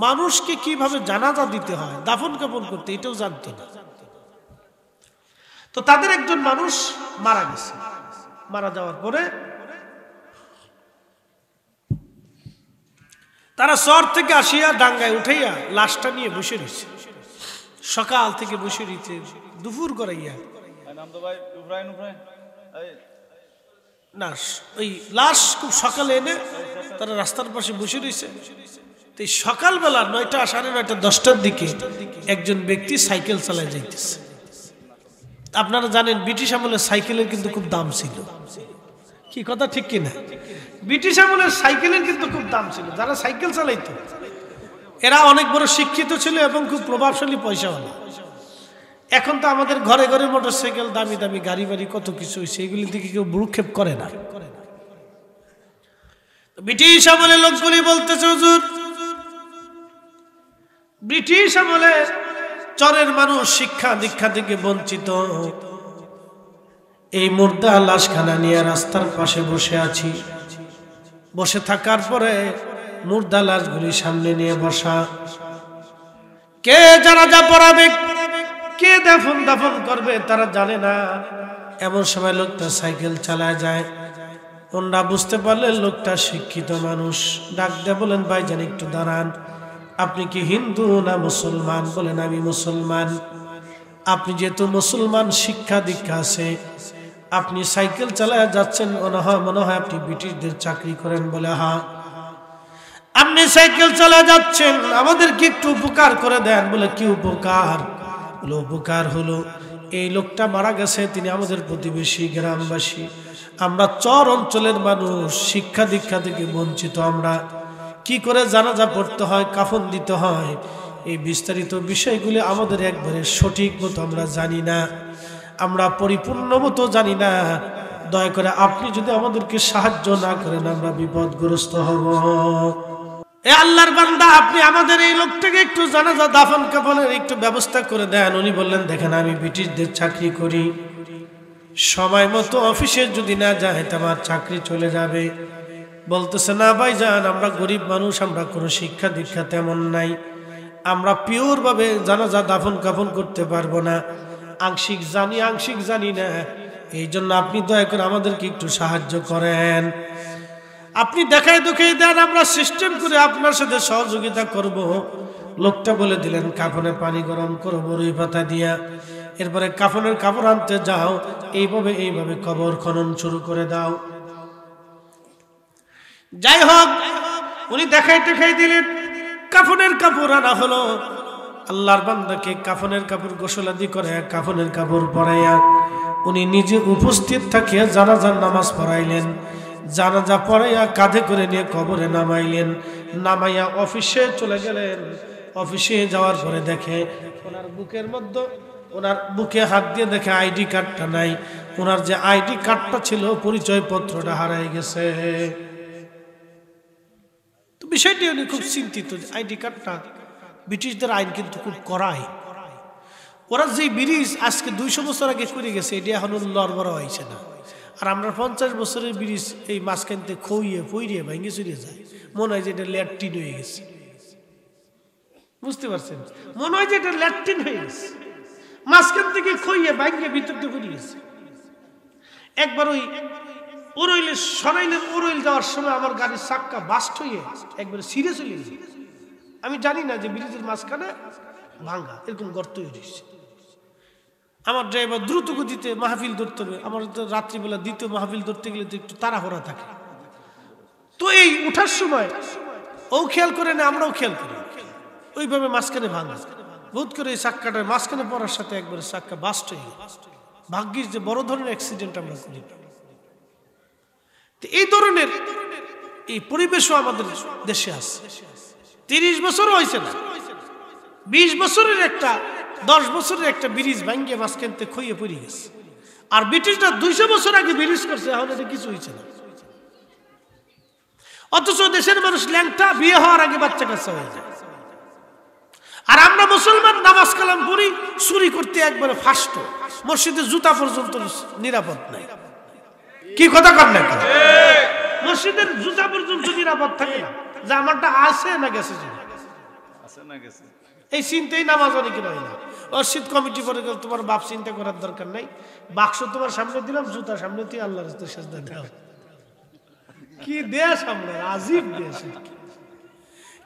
মানুষকে কিভাবে জানাজা দিতে হয়, দাফন কাফন করতে, এটাও জানতো না। তো তাদের একজন মানুষ মারা গেছে, মারা যাওয়ার পরে তারা চর থেকে আসিয়া ডাঙ্গায় উঠাইয়া লাশটা নিয়ে বসে রয়েছে। সকাল থেকে বসে রয়েছে, দুপুর করাইয়া না, ওই লাশ খুব সকালে এনে তারা রাস্তার পাশে বসে রয়েছে। তো সকালবেলা 9টা, 9:30, 10টার দিকে একজন ব্যক্তি সাইকেল চালায় যাইতেছে। আপনারা জানেন ব্রিটিশ আমলের সাইকেলের কিন্তু খুব দাম ছিল, কি কথা ঠিক কিনা? ব্রিটিশ আমলের সাইকেলের কিন্তু খুব দাম ছিল। যারা সাইকেল চালাইতো এরা অনেক বড় শিক্ষিত ছিল এবং খুব প্রভাবশালী, পয়সাওয়ালা। এখন তো আমাদের ঘরে ঘরে মোটরসাইকেল, দামি দামি গাড়ি বাড়ি, কত কিছু হয়েছে, এগুলির দিকে কেউ ভ্রুক্ষেপ করে না। ব্রিটিশ আমলে লোকগুলি বলতেছে হুজুর ব্রিটিশ আমলে চরের মানুষ শিক্ষা দীক্ষা থেকে বঞ্চিত, এই মুর্দা লাশখানা নিয়ে রাস্তার পাশে বসে আছি। বসে থাকার পরে মুর্দা লাশগুলি সামনে নিয়ে বসা, কে জানাজা পড়াবে, কে দাফন করবে তারা জানে না। এমন সময় লোকটা সাইকেল চালায় যায়। ওনারা বুঝতে পারলেন লোকটা শিক্ষিত মানুষ। ডাক দিয়ে বলেন ভাইজান একটু দাঁড়ান, আপনি কি হিন্দু না মুসলমান? বলেন আমি মুসলমান। আপনি যেহেতু মুসলমান, শিক্ষা দীক্ষা আছে, আপনি সাইকেল চালায় যাচ্ছেন, মনে হয় আপনি ব্রিটিশদের চাকরি করেন। বলে হ্যাঁ। আপনি সাইকেল চালায় যাচ্ছেন, আমাদেরকে একটু উপকার করে দেন। বলে কি উপকার? বলে উপকার হলো এই লোকটা মারা গেছে, তিনি আমাদের প্রতিবেশী গ্রামবাসী, আমরা চর অঞ্চলের মানুষ, শিক্ষা দীক্ষা থেকে বঞ্চিত। আমরা কি করে জানাজা পড়তে হয়, কাফন দিতে হয়, এই বিস্তারিত বিষয়গুলি আমাদের একবারে সঠিক মতো আমরা জানি না, আমরা পরিপূর্ণ মতো জানি না। দয়া করে আপনি যদি আমাদেরকে সাহায্য না করেন আমরা বিপদগ্রস্ত হব। এ আল্লাহর বান্দা, আপনি আমাদের এই লোকটাকে একটু জানাজা দাফন কাফনের একটু ব্যবস্থা করে দেন। উনি বললেন দেখেন আমি ব্রিটিশদের চাকরি করি, সময় মতো অফিসে যদি না যায় তো আমার চাকরি চলে যাবে। বলতেছে না ভাইজান, আমরা গরিব মানুষ, আমরা কোনো শিক্ষা দীক্ষা তেমন নাই, আমরা পিওর ভাবে জানাজা দাফন কাফন করতে পারবো না, আংশিক জানি আংশিক জানি না। এই জন্য আপনি দয়া করে আমাদেরকে একটু সাহায্য করেন, আপনি দেখাই দেন, আমরা সিস্টেম করে আপনার সাথে সহযোগিতা করব। লোকটা বলে দিলেন কাফনে পানি গরম করো বড়ই পাতা দিয়া, এরপরে কাফনের কাপড় আনতে যাও, এইভাবে কবর খনন শুরু করে দাও। যাই হোক, উনি দেখাই দিলেন, কাফনের কাপড় আনা হলো। আল্লাহর বান্দাকে কাফনের কাপড় গোসলাদি করে কাফনের কাপড় পরাইয়া উনি নিজে উপস্থিত থাকিয়া জানাজার নামাজ পড়াইলেন। জানাজা পড়াইয়া কাঁধে করে নিয়ে কবরে নামাইলেন। নামাইয়া অফিসে চলে গেলেন। অফিসে যাওয়ার পরে দেখে ওনার বুকের মধ্যে, ওনার বুকে হাত দিয়ে দেখে আইডি কার্ডটা নাই। ওনার যে আইডি কার্ডটা ছিল, পরিচয় পত্রটা হারাই গেছে। তো বিষয়টি উনি খুব চিন্তিত। আইডি কার্ডটা, ব্রিটিশদের আইন কিন্তু খুব কড়াই। ওরা যে ব্রিজ আজকে 200 বছর আগে করে গেছে, এটি এখন লড়বড় হয়েছে না। আর আমরা 50 বছরের ব্রিজ এই মাঝখানতে খইয়ে পইরিয়ে ভেঙে চড়িয়ে যায়, মনে হয় যে এটা ল্যাট্রিন হয়ে গেছে। বুঝতে পারছেন? মনে হয় যে এটা ল্যাট্রিন হয়ে গেছে, মাঝখান থেকে খইয়ে ভেঙে ভিতর দিয়ে পড়ে গেছে। একবার ওই ওরইলের সরাইলের ওরইল যাওয়ার সময় আমার গাড়ির চাক্কা বাস্ট হয়ে একবার ছিঁড়ে চলে গেছে। আমি জানি না যে ব্রিজের মাঝখানে ভাঙ্গা এরকম গর্ত হয়েছে। আমার ড্রাইভার দ্রুত গতিতে মাহফিল ধরতে হবে, আমার তো রাত্রিবেলা দ্বিতীয় মাহফিল ধরতে গেলে তো একটু তাড়াহুড়া থাকে। তো এই উঠার সময় ও খেয়াল করে না, আমরাও খেয়াল করি, ওইভাবে মাঝখানে ভাঙা বোধ করে এই চাক্কাটার মাঝখানে পড়ার সাথে একবারে চাক্কা বাস্ট হয়ে গেল। ভাগ্যিস যে বড় ধরনের অ্যাক্সিডেন্ট আমরা করি। এই ধরনের এই পরিবেশও আমাদের দেশে আছে। 30 বছর হয়েছে না, 20 বছরের একটা 10 বছরের একটা ব্রিজ ভাঙ্গে মাঝখানতে খইয়ে পড়ে গেছে। আর ব্রিটিশরা 200 বছর আগে ব্রিজ করছে, এখন এটা কিছু হয়েছে না। অথচ দেশের মানুষ ল্যাংটা, বিয়ে হওয়ার আগে বাচ্চা কাচ্চা হয়ে যায়। আর আমরা মুসলমান নামাজ কালাম পড়ি, চুরি করতে একবারে ফাস্ট, মসজিদে জুতা পর্যন্ত নিরাপদ নাই। কি কথা কর না, মসজিদের জুতা পর্যন্ত নিরাপদ থাকে না, যে আমারটা আছে না গেছে, এই চিন্তাই নামাজ অনেকে হয় না। মসজিদ কমিটি পরে তোমার বাপ চিন্তা করার দরকার নাই, বাক্স তোমার সামনে দিলাম, জুতা সামনে তুই আল্লাহর রাস্তায় সাজদা দাও। কি দেশ আমরা, আজীব দেশ,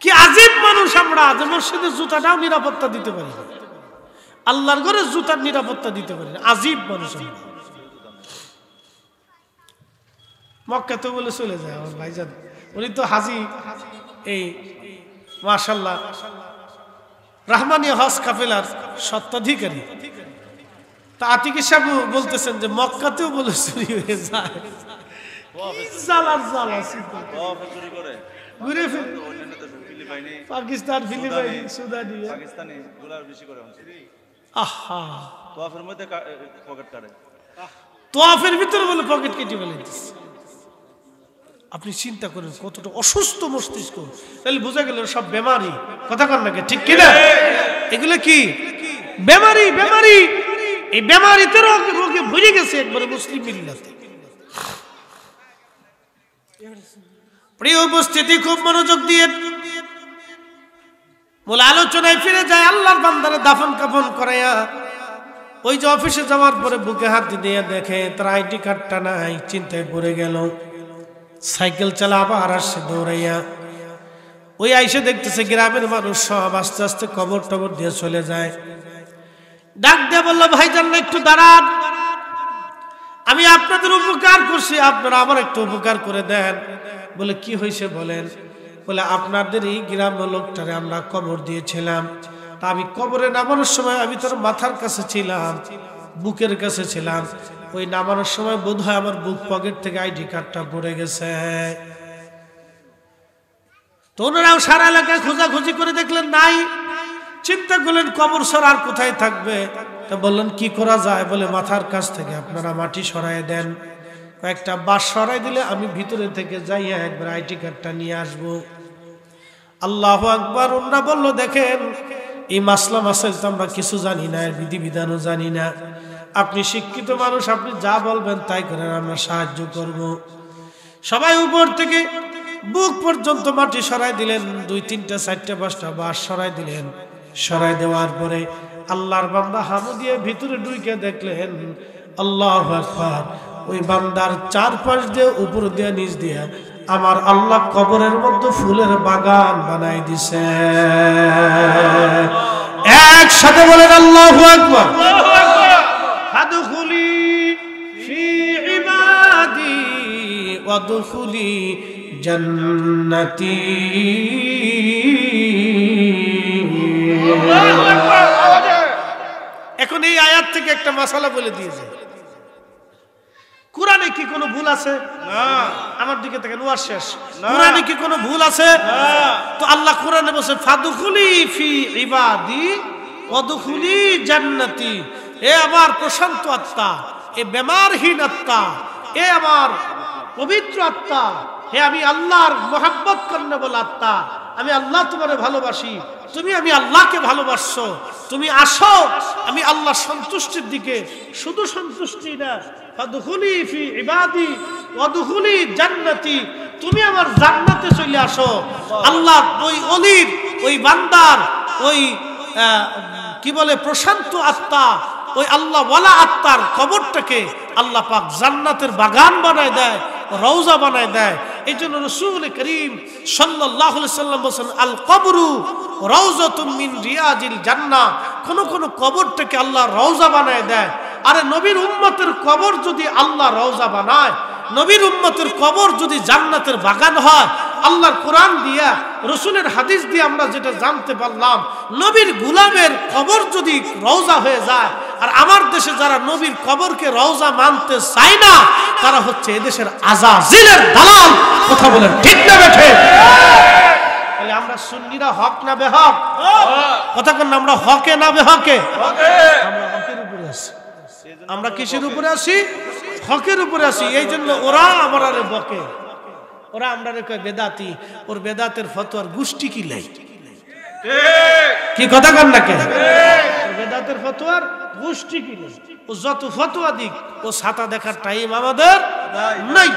কি আজীব মানুষ আমরা, যে মসজিদের জুতাটাও নিরাপত্তা দিতে পারি না, আল্লাহর ঘরে জুতার নিরাপত্তা দিতে পারি না। আজীব মানুষ আমরা। মক্কাতে বলে চলে যায় আমার ভাইজান, উনি তো হাজি, এই মাশাআল্লাহ রহমানিয়া হজ কাফেলার স্বত্বাধিকারী। তা আতিকি সাহেব বলতেছেন যে মক্কাতেও বলে চুরি হয়ে যায়, ঘুরে ফিরে পাকিস্তান, ফিলিপাইন, সুদানি, আহা তোয়াফের ভিতরে বলে পকেট কেটে ফেলে দিচ্ছে। আপনি চিন্তা করেন কতটা অসুস্থ মস্তিষ্ক, তাহলে বোঝা গেল সব বেমারি। কথা কন নাকি, ঠিক কিনা? এগুলো কি বেমারি? বেমারি, এই বেমারিতে রোগে ভরে গেছে একবারে মুসলিম মিল্লাতে। প্রিয় উপস্থিতি, খুব মনোযোগ দিয়ে মূল আলোচনায় ফিরে যায়। আল্লাহর বান্দারে দাফন কাফন করাইয়া ওই যে অফিসে যাওয়ার পরে বুকে হাত দিয়ে দেখে তার আইডি কার্ডটা নাই, চিন্তায় পড়ে গেল। সাইকেল চালা আবার আসছে দৌড়াইয়া, ওই আইসে দেখতেছে গ্রামের মানুষ সব আস্তে আস্তে কবর টবর দিয়ে চলে যায়। ডাক দিয়ে বললো, ভাইজান একটু দাঁড়ান, আমি আপনাদের উপকার করছি, আপনারা আমার একটু উপকার করে দেন। বলে কি হয়েছে বলেন? বলে আপনাদের এই গ্রামের লোকটারে আমরা কবর দিয়েছিলাম, তা আমি কবরে নামানোর সময় আমি তোর মাথার কাছে ছিলাম, বুকের কাছে ছিলাম, ওই নামানোর সময় বোধ হয় আমার বুক পকেট থেকে আইডি কার্ডটা পড়ে গেছে। তো ওনারাও সারা এলাকায় খোঁজাখুঁজি করে দেখলেন নাই। চিন্তা করলেন কবর ছাড়া আর কোথায় থাকবে। তা বললেন কি করা যায়? বলে মাথার কাছ থেকে আপনারা মাটি সরাই দেন, কয়েকটা বাঁশ সরাই দিলে আমি ভিতরে থেকে যাইয়া একবার আইডি কার্ডটা নিয়ে আসবো। আল্লাহু আকবার। ওনারা বলল, দেখেন এই মাসলা মাসাইল তো আমরা কিছু জানি না, এর বিধিবিধানও জানি না, আপনি শিক্ষিত মানুষ, আপনি যা বলবেন তাই করেন, আমরা সাহায্য করব। সবাই উপর থেকে বুক পর্যন্ত মাটি সরাই দিলেন, 2, 3, 4, 5টা বাঁশ সরাই দিলেন। সরাই দেওয়ার পরে আল্লাহর বান্দা হামু দিয়ে ভিতরে ঢুকে দেখলেন, আল্লাহু আকবার, ওই বান্দার চারপাশ দিয়ে উপর দিয়ে নিচ দিয়ে আমার আল্লাহ কবরের মধ্যে ফুলের বাগান বানাই দিছে। একসাথে বলেন আল্লাহু আকবার। ফাদখুলি ফি ইবাদি ওয়াদখুলি জান্নাতি। এখন এই আয়াত থেকে একটা মাসালা বলে দিয়েছে, কোরআনে কি কোনো ভুল আছে? না। আমার দিকে তাকান, ওয়াজ শেষ। কোরআনে কি কোনো ভুল আছে? না। তো আল্লাহ কোরআনে বলছে ফাদখুলি ফি ইবাদি ওয়াদখুলি জান্নাতি। এ আমার প্রশান্ত আত্মা, এ বেমারহীন আত্মা, এ আমার পবিত্র আত্মা, হে আমি আল্লাহর মোহাব্বত করনে বল আত্মা, আমি আল্লাহ তোমারে ভালোবাসি, তুমি আমি আল্লাহকে ভালোবাসছো, তুমি আসো আমি আল্লাহ সন্তুষ্টির দিকে। শুধু সন্তুষ্টি না, ফাদখুলি ফি ইবাদি ওয়াদখুলি জান্নাতি, তুমি আমার জান্নাতে চলে আসো। আল্লাহ ওই অলির, ওই বান্দার, ওই কি বলে প্রশান্ত আত্মা, ওই আল্লাহ ওয়ালা আত্মার কবরটাকে আল্লাহ পাক জান্নাতের বাগান বানায় দেয়, রওজা বানায় দেয়। এই জন্য রাসূল করিম সাল্লাল্লাহু আলাইহি সাল্লাম বলেন আল কবরু রাউযাতুম মিন রিয়াজিল জান্নাহ। কোন কোন কবরটাকে আল্লাহ রওজা বানায় দেয়। আরে নবীর উম্মতের কবর যদি আল্লাহ রওজা বানায়, নবীর উম্মতের কবর যদি জান্নাতের বাগান হয়, আল্লাহর কোরআন দিয়া রাসূলের হাদিস দিয়ে আমরা যেটা জানতে পারলাম, নবীর গোলামের কবর যদি রওজা হয়ে যায়, আর আমার দেশে যারা নবীর কবরকে রওজা মানতে চায় না, তারা হচ্ছে এদেশের আজাজিলের দালাল। কথা বলেন ঠিক না বেঠে? তাহলে আমরা সুন্নিরা হক না বেহক? কথা কোন আমরা হকে না বেহকে? আমরা হকের উপরে আছি। আমরা কিসের উপরে আছি? হকের উপরে আছি। এই জন্য ওরা আমার আরে বকে, ওরা আমরা রে কয় বেদাতি, ওর বেদাতের ফতোয়ার গোষ্ঠী কি লাই? কি কথা কন না কেন? বেদাতের ফতোয়ার গোষ্ঠী কি লাই? ও যত ফতোয়া দিক, ও ছাতা দেখার টাইম আমাদের নাই।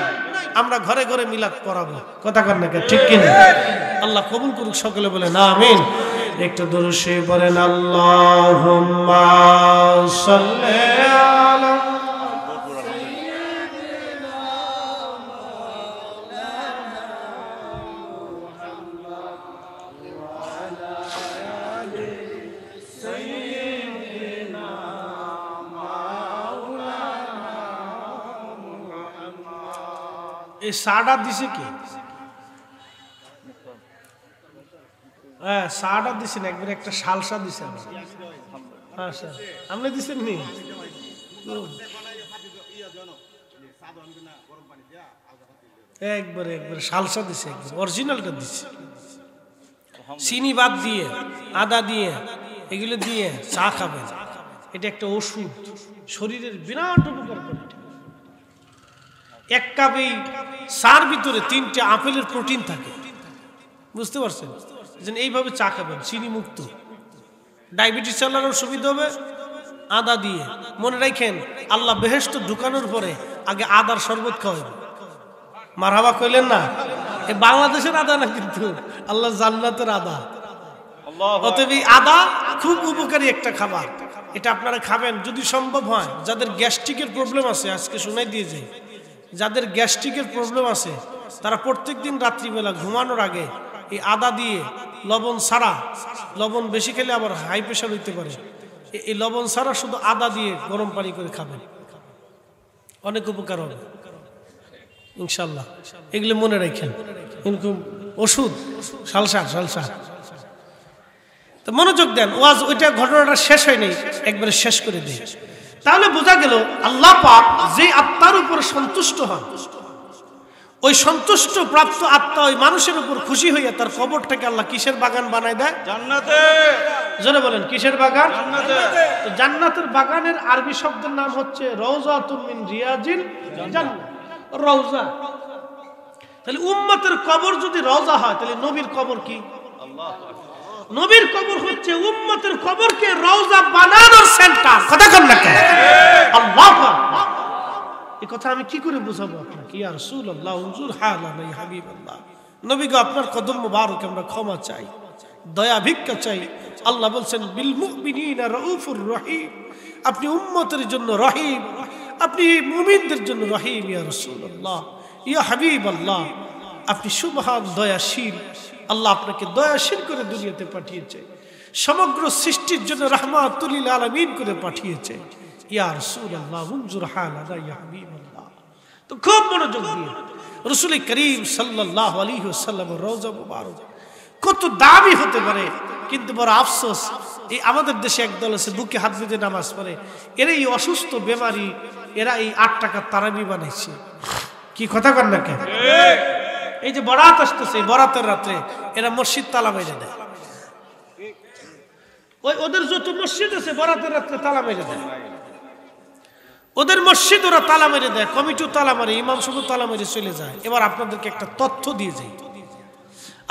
আমরা ঘরে ঘরে মিলাদ পড়াবো। কথা কন না কেন? ঠিক কিনা? আল্লাহ কবুল করুক। সকলে বলেন আমিন। একটু দরুদ শরীফ বলেন আল্লাহুম্মা সাল্লি আলা এই সাড়া দিছে কি? হ্যাঁ সাড়া দিছেন একবার, একটা সালসা দিছেন। আচ্ছা আপনি দিছেন নি? একবারে একবারে সালসা দিছে, একবার অরিজিনালটা দিছে। চিনি বাদ দিয়ে, আদা দিয়ে, এগুলো দিয়ে চা খাবেন। এটা একটা ওষুধ, শরীরের বিরাট উপকার করে। এক কাপে চার ভিতরে 3টে আপেলের প্রোটিন থাকে, বুঝতে পারছেন? এইভাবে চা খাবেন, চিনি মুক্ত। ডায়াবেটিস চালানোর সুবিধা হবে আদা দিয়ে। মনে রাখেন, আল্লাহ বেহেশত ঢুকানোর পরে আগে আদার শরবত খাওয়াবে। মারহাবা কইলেন না? এই বাংলাদেশের আদা না, কিন্তু আল্লাহ জান্নাতের আদা। অতএব আদা খুব উপকারী একটা খাবার। এটা আপনারা খাবেন যদি সম্ভব হয়। যাদের গ্যাস্ট্রিকের প্রবলেম আছে, আজকে শোনাই দিয়ে যাই, যাদের গ্যাস্ট্রিকের প্রবলেম আছে তারা প্রত্যেকদিন রাত্রিবেলা ঘুমানোর আগে এই আদা দিয়ে লবণ ছাড়া, লবণ বেশি খেলে আবার হাই প্রেশার হইতে পারে, এই লবণ ছাড়া শুধু আদা দিয়ে গরম পানি করে খাবেন, অনেক উপকার হবে ইনশাল্লাহ। এগুলো মনে রাখেন, কিন্তু ওষুধ সালসা সালসা। তো মনোযোগ দেন, ওয়াজ ওইটা ঘটনাটা শেষ হয়নি, একবারে শেষ করে দিই। তাহলে বোঝা গেল আল্লাহ পাক যে আত্মার উপর সন্তুষ্ট হন, ওই সন্তুষ্ট প্রাপ্ত আত্মা ওই মানুষের উপর খুশি হইয়া তার কবরটাকে আল্লাহ কিসের বাগান বানায় দেয়? জান্নাতে। জোরে বলেন কিসের বাগান? জান্নাতে। তো জান্নাতের বাগানের আরবি শব্দের নাম হচ্ছে রওজাতুম মিন রিয়াজিল জান্নাহ। রওজা। তাহলে উম্মতের কবর যদি রওজা হয়, তাহলে নবীর কবর কি? আল্লাহ। নবীর কবর হচ্ছে উম্মতের কবরকে রওজা বানানোর সেন্টার। কথা কন না কেন? আল্লাহ। এই কথা আমি কি করে বুঝাবো আপনাকে? ইয়া রাসূলুল্লাহ হুজুর হালানা ইয়া হাবিবাল্লাহ, নবী গো আপনার কদম মুবারক আমরা ক্ষমা চাই, দয়া ভিক্ষা চাই। আল্লাহ বলছেন বিল মুমিনিনা রাউফুর রহিম, আপনি উম্মতের জন্য রহিম, আপনি মুমিনদের জন্য রহিম। ইয়া রাসূলুল্লাহ ইয়া হাবিবাল্লাহ, আপনি সুবহান দয়াশীল। আল্লাহ আপনাকে দয়াশীল করে দুনিয়াতে পাঠিয়েছে, সমগ্র সৃষ্টির জন্য রাহমাতুল লিল আলামিন করে পাঠিয়েছে। ইয়া রাসূলুল্লাহ উনজুর হালানা ইয়া হাবিবাল্লাহ। তো খুব মনোযোগ দিয়ে রাসূল করিম সাল্লাল্লাহু আলাইহি ওয়াসাল্লামের রওজা মুবারক কত দামি হতে পারে, কিন্তু বড় আফসোস এই আমাদের দেশে একদল আছে বুকে হাত বেঁধে নামাজ পড়ে, এরা এই অসুস্থ বেমারি, এরা এই 8 টাকার তারাবি বানাইছে। কি কথা কন না কেন? এই যে বরাত আসতেছে, বরাতের রাত্রে এরা মসজিদ তালা মেরে দেয়। ওই ওদের যত মসজিদ আছে বরাতের রাত্রে তালা মেরে দেয়, ওদের মসজিদ ওরা তালা মেরে দেয়, কমিটিও তালা মারে, ইমাম শুধু তালা মেরে চলে যায়। এবার আপনাদেরকে একটা তথ্য দিয়ে যাই।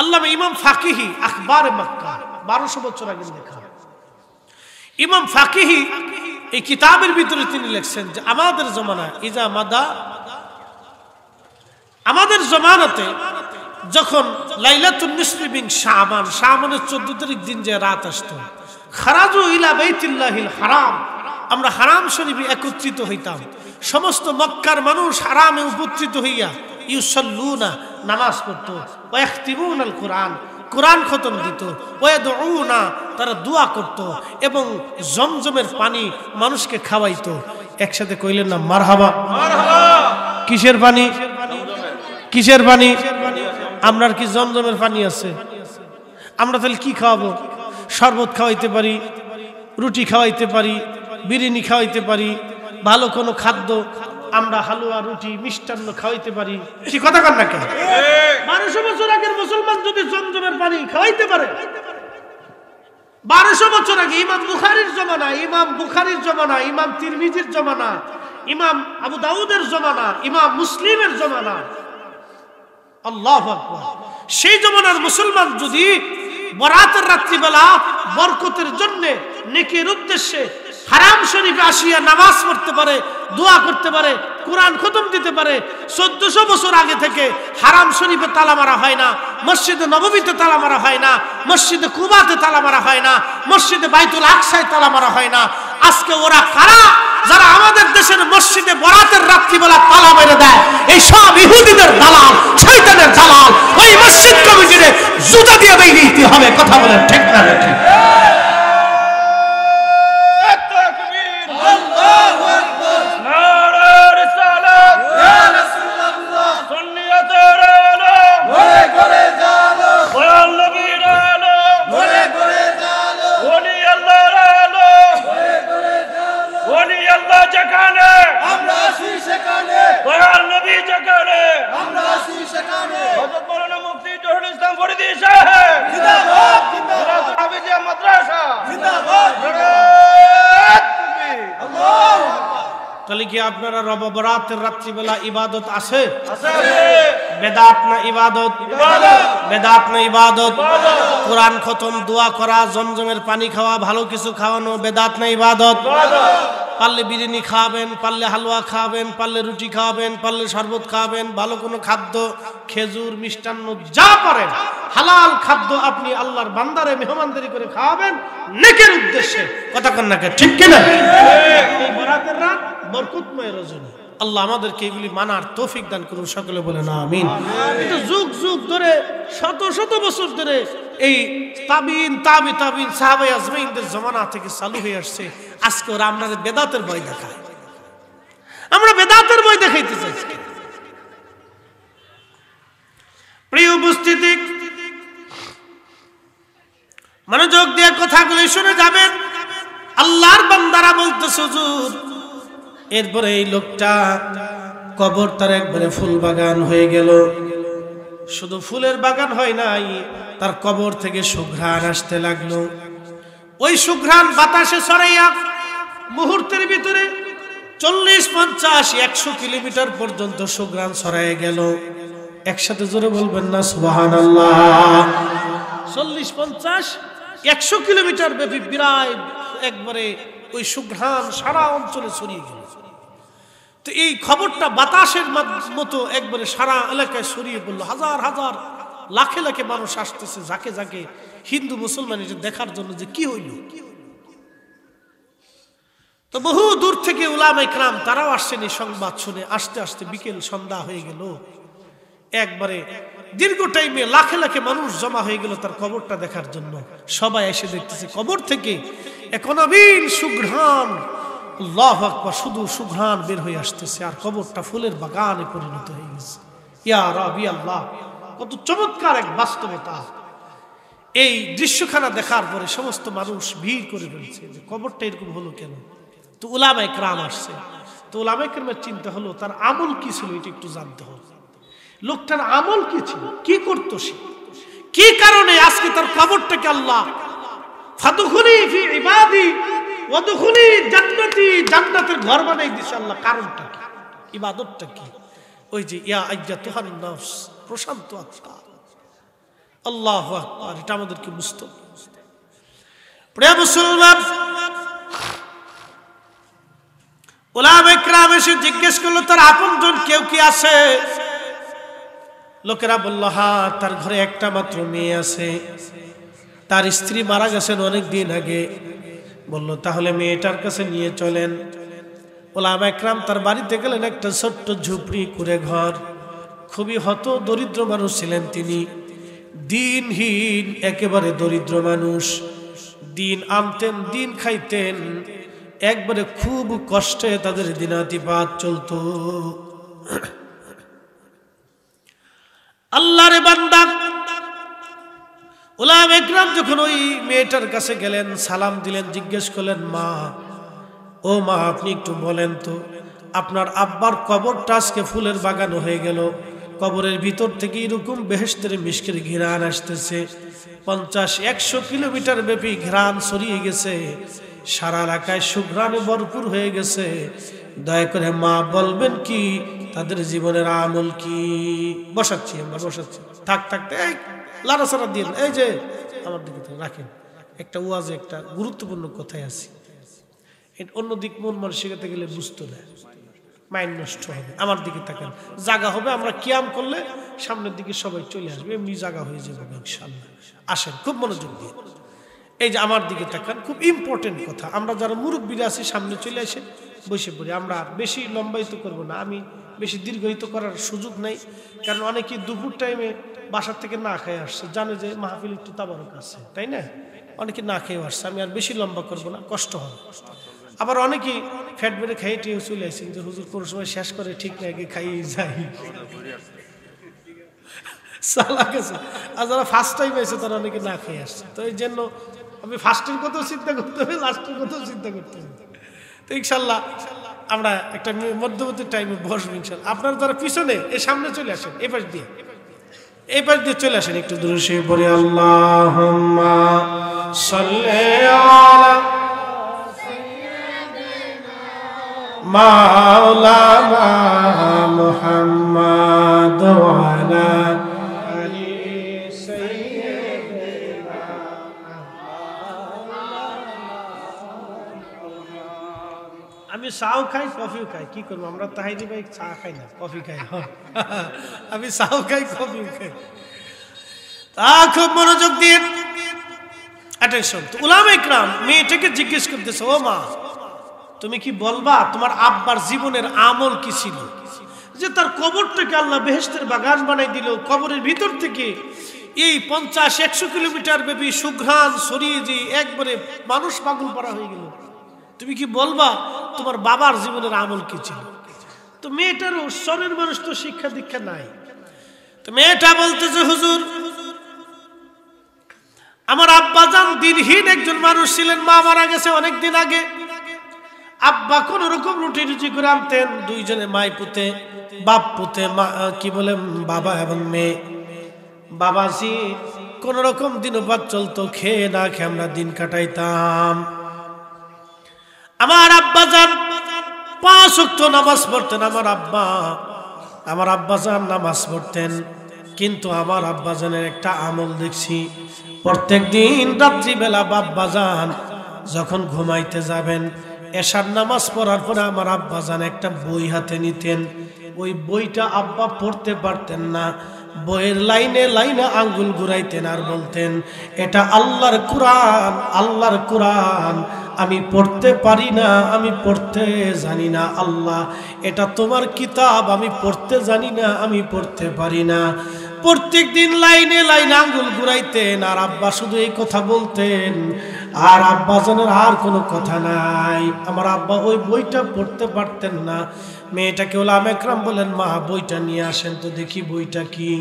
আল্লামা ইমাম ফাকিহি আখবার মক্কা 1200 বছর আগে লেখা ইমাম ফাকিহি এই কিতাবের ভিতরে তিনি লিখছেন যে আমাদের জমানায় ইজা মাদা, আমাদের জমানাতে যখন লাইলাতুন নিসফি মিন শাবান, শাবানের 14 তারিখ দিন যে রাত আসতো, খারাজু ইলা বাইতুল্লাহিল হারাম, আমরা হারাম শরীফে একত্রিত হইতাম। সমস্ত মক্কার মানুষ হারামে উপস্থিত হইয়া ইউসাল্লুনা নামাজ পড়তো, ওয়া ইয়াখতিমুনাল কুরআন কুরআন খতম দিত, ওয়া ইয়াদউনা তারা দোয়া করত এবং জমজমের পানি মানুষকে খাওয়াইতো। একসাথে কইলেন না মারহাবা? কিসের পানি? কিসের পানি? আপনার কি জমজমের পানি আছে? আমরা তাহলে কি খাওয়াবো? শরবত খাওয়াইতে পারি, রুটি খাওয়াইতে পারি, বিরিয়ানি খাওয়াইতে পারি, ভালো কোনো খাদ্য আমরা হালুয়া রুটি মিষ্টান্ন খাওয়াইতে পারি। কি কথা কন না কেন? 1200 বছর আগের মুসলমান যদি জমজমের পানি খাওয়াইতে পারে, 1200 বছর আগে ইমাম বুখারীর জমানা, ইমাম বুখারীর জমানা, ইমাম তিরমিজির জমানা, ইমাম আবু দাউদের জমানা, ইমাম মুসলিমের জমানা, আল্লাহু আকবার, সেই জমানার মুসলমান যদি বরাতের রাত্রিবেলা বরকতের জন্য নেকির উদ্দেশ্যে হারাম শরীফে আসিয়া নামাজ পড়তে পারে, দোয়া করতে পারে, কোরআন খতম দিতে পারে, 1400 বছর আগে থেকে হারাম শরীফে তালা মারা হয় না, মসজিদে নববীতে তালা মারা হয় না, মসজিদে কুবাতে তালা মারা হয় না, মসজিদে বাইতুল আকসায় তালা মারা হয় না। আজকে ওরা কারা যারা আমাদের দেশের মসজিদে বরাতের রাত্রিবেলা তালা মেরে দেয়? এই সব ইহুদিদের দালাল, শয়তানের দালাল। ওই মসজিদ কমিটিরে জুতা দিয়ে বেরিয়ে দিতে হবে। কথা বলেন ঠিক না? ঠিক। তাহলে কি আপনারা রব বরাতের রাত্রিবেলা ইবাদত আছে? বেদাত না ইবাদত? বেদাত না ইবাদত? কোরআন খতম, দোয়া করা, জমজমের পানি খাওয়া, ভালো কিছু খাওয়ানো, বেদাত না ইবাদত? পারলে বিরিয়ানি খাওয়াবেন, পারলে হালুয়া খাওয়াবেন, পারলে রুটি খাওয়াবেন, পারলে শরবত খাওয়াবেন, ভালো কোনো খাদ্য, খেজুর মিষ্টান্ন যা পারেন হালাল খাদ্য আপনি আল্লাহর বান্দারে মেহমানদারি করে খাওয়াবেন নেকের উদ্দেশ্যে। কথা কন না ঠিক কিনা? এই বরাতের রাত বরকতময় রজনী। আল্লাহ আমাদেরকে এগুলি মানার তৌফিক দান করুন। সকলে বলেন আমিন। কিন্তু যুগ যুগ ধরে, শত শত বছর ধরে এই তাবিন সাহাবায়ে আজমাইনদের জামানা থেকে চালু হয়ে আসছে। আজকে ওরা আপনাদের বেদাতের ভয় দেখায়। আমরা বেদাতের ভয় দেখাইতে চাইছি। প্রিয় উপস্থিতি, মনোযোগ দিয়ে কথাগুলি শুনে যাবেন। আল্লাহর বান্দারা বলতেছে, হুজুর এরপরে এই লোকটা কবর তার একবারে ফুল বাগান হয়ে গেল। শুধু ফুলের বাগান হয় নাই, তার কবর থেকে সুঘ্রাণ আসতে লাগলো। ওই সুঘ্রাণ বাতাসে ছড়াইয়া মুহূর্তের ভিতরে 40, 50, 100 কিলোমিটার পর্যন্ত সুঘ্রাণ ছড়াইয়া গেল। একসাথে জোরে বলবেন না সুবহানাল্লাহ? 40, 50, 100 কিলোমিটার ব্যাপী বিরাট একবারে ওই সুঘ্রাণ সারা অঞ্চলে ছড়িয়ে গেল। তো এই খবরটা বাতাসের মতো একবারে সারা এলাকায় ছড়িয়ে পড়লো। হাজার হাজার লাখে লাখে মানুষ আসতেছে যাকে যাকে হিন্দু মুসলমান এটা দেখার জন্য যে কি হইল। তো বহু দূর থেকে উলামা ইকরাম তারাও আসছেন এই সংবাদ শুনে। আস্তে আস্তে বিকেল সন্ধ্যা হয়ে গেল। একবারে দীর্ঘ টাইমে লাখে লাখে মানুষ জমা হয়ে গেল তার কবরটা দেখার জন্য। সবাই এসে দেখতেছে কবর থেকে এক নবীন সুঘ্রাণ, আল্লাহু আকবার, শুধু সুঘ্রাণ বের হয়ে আসতেছে আর কবরটা ফুলের বাগানে পরিণত হয়ে গেছে। ইয়া রাব্বি আল্লাহ, কত চমৎকার এক বাস্তবতা! এই দৃশ্যখানা দেখার পরে সমস্ত মানুষ ভিড় করে ফেলছে যে কবরটা এরকম হলো কেন। তো উলামা ইকরাম আসছে। তো উলামা ইকরামের চিন্তা হলো তার আমল কি ছিল এটা একটু জানতে হবে। লোকটার আমল কি ছিল, কি করতো সে, কি কারণে আজকে তার কবরটাকে আল্লাহ ফাদখুলি ফি ইবাদি ওয়াদখুলি জান্নাতি, জান্নাতের ঘর বানাই দিয়েছে আল্লাহ। কারণটা কি, ইবাদতটা কি? ওই যে ইয়া আইয়াতুহান নাফস, প্রশান্ত আত্মা। আল্লাহু আকবার, এটা আমাদেরকে বুঝতে হবে। প্রিয় মুসলমান, উলামা ইকরাম এসে জিজ্ঞেস করলো তার আপনজন কেউ কি আছে? লোকেরা বলল হ্যাঁ, তার ঘরে একটা মাত্র মেয়ে আছে, তার স্ত্রী মারা গেছেন অনেক দিন আগে। বলল তাহলে মেয়েটার কাছে নিয়ে চলেন। উলামা ইকরাম তার বাড়িতে গেলেন। একটা ছোট্ট ঝুপড়ি কুড়ে ঘর, খুবই হত দরিদ্র মানুষ ছিলেন তিনি, দিনহীন একেবারে দরিদ্র মানুষ। দিন আনতেন, দিন খাইতেন, একবারে খুব কষ্টে তাদের দিনাতিপাত চলতো। আল্লাহর বান্দা উলামা ইকরাম যখন ওই মেয়েটার কাছে গেলেন, সালাম দিলেন, জিজ্ঞেস করলেন, মা, ও মা, আপনি একটু বলেন তো, আপনার আব্বার কবরটা আজকে ফুলের বাগান হয়ে গেল, কবরের ভিতর থেকে এরকম বেহেশতের মিষ্টির ঘ্রাণ আসতেছে, 50-100 কিলোমিটার ব্যাপী ঘ্রাণ ছড়িয়ে গেছে, সারা এলাকায় সুঘ্রাণে ভরপুর হয়ে গেছে। দয়া করে মা বলবেন কি তাদের জীবনের আমল কি? বসাচ্ছি, আমরা বসাচ্ছি। থাক থাক, এই লাড়াচাড়া দিন, এই যে আমার দিকে রাখেন, একটা ওয়াজে একটা গুরুত্বপূর্ণ কথাই আছে। অন্যদিক মন মানসিকতা গেলে বুঝতো না, মাইন্ড নষ্ট হবে। আমার দিকে তাকান, জাগা হবে, আমরা কিয়াম করলে সামনের দিকে সবাই চলে আসবে, এমনি জাগা হয়ে যাবে ইনশাআল্লাহ। আসেন, খুব মনোযোগ দিয়ে এই যে আমার দিকে তাকান, খুব ইম্পর্টেন্ট কথা। আমরা যারা মুরব্বীরা আছি সামনে চলে আসে, বসে পড়ি। আমরা বেশি লম্বায়িত করব না, আমি বেশি দীর্ঘায়িত করার সুযোগ নাই, কারণ অনেকেই দুপুর টাইমে বাসার থেকে না খেয়ে আসছে, জানে যে মাহফিল একটু তাবারক আছে, তাই না? অনেকে না খেয়ে আসছে, আমি আর বেশি লম্বা করব না, কষ্ট হবে। আবার অনেকেই ফ্যাট বেড়ে খাইয়ে টিয়ে চলে আসছেন যে হুজুর কোন সময় শেষ করে ঠিক না, আগে খাইয়ে যাই। আর যারা ফার্স্ট টাইম এসে তারা অনেকে না খেয়ে আসছে। তো এই জন্য আমি ফার্স্টের কথাও চিন্তা করতে হবে, লাস্টের কথাও চিন্তা করতে হবে। তো ইনশাল্লাহ আমরা একটা মধ্যবর্তী টাইমে বসবো ইনশাল্লাহ। আপনারা যারা পিছনে এর সামনে চলে আসেন, এই পাশ দিয়ে চলে আসেন, একটু দূরে সে পড়ে আল্লাহুম্মা সাল্লি আলা মাওলানা মুহাম্মাদ ওয়া আলা আলি সাইয়্যিদিনা। আমি চাও খাই, কফিও খাই, কি করবো? আমরা তাহাইরি ভাই চা খাই না, কফি খাই। আমি চাও খাই, কফিও খাই। তা খুব মনোযোগ দিয়ে অ্যাটেনশন। তো উলামা ইকরাম মেয়েটাকে জিজ্ঞেস করতেছে, ও মা, তুমি কি বলবা তোমার আব্বার জীবনের আমল কি ছিল, যে তার কবরটাকে আল্লাহ বেহেশতের বাগান বানাই দিল, কবরের ভিতর থেকে এই 50-100 কিলোমিটার ব্যাপী সুঘ্রাণ ছড়িয়ে যে একবারে মানুষ পাগল পারা হয়ে গেল, তুমি কি বলবা তোমার বাবার জীবনের আমল কি ছিল? তো মেয়েটার শহরের মানুষ তো শিক্ষা দীক্ষা নাই। তো মেয়েটা বলতেছে, হুজুর, আমার আব্বা জান দিনহীন একজন মানুষ ছিলেন, মা মারা গেছে অনেক দিন আগে। আব্বা কোন রকম রুটি রুটি করে আনতেন, দুইজনে মাই পুতে, বাপ পুতে, কি বলে বাবা এবং মেয়ে। বাবাজি কোন রকম দিনপাত চলতো, খেয়ে না খেয়ে আমরা দিন কাটাইতাম। আমার আব্বা জান 5 ওয়াক্ত নামাজ পড়তেন। আমার আব্বা জান নামাজ পড়তেন, কিন্তু আমার আব্বা জানের একটা আমল দেখছি, প্রত্যেক দিন রাত্রিবেলা আব্বা জান যখন ঘুমাইতে যাবেন, এশার নামাজ পড়ার পরে আমার আব্বা জান একটা বই হাতে নিতেন। ওই বইটা আব্বা পড়তে পারতেন না, বইয়ের লাইনে লাইনে আঙ্গুল ঘুরাইতেন আর বলতেন, এটা আল্লাহর কোরআন, আল্লাহর কোরআন, আমি পড়তে পারি না, আমি পড়তে জানি না। আল্লাহ, এটা তোমার কিতাব, আমি পড়তে জানি না, আমি পড়তে পারি না। প্রত্যেক দিন লাইনে লাইনে আঙ্গুল ঘুরাইতেন, আর আব্বা শুধু এই কথা বলতেন, আর আব্বা জানের আর কোনো কথা নাই। আমার আব্বা ওই বইটা পড়তে পারতেন না। মেয়েটাকে উলামা ইকরাম বলেন, মা, বইটা নিয়ে আসেন তো দেখি বইটা কি।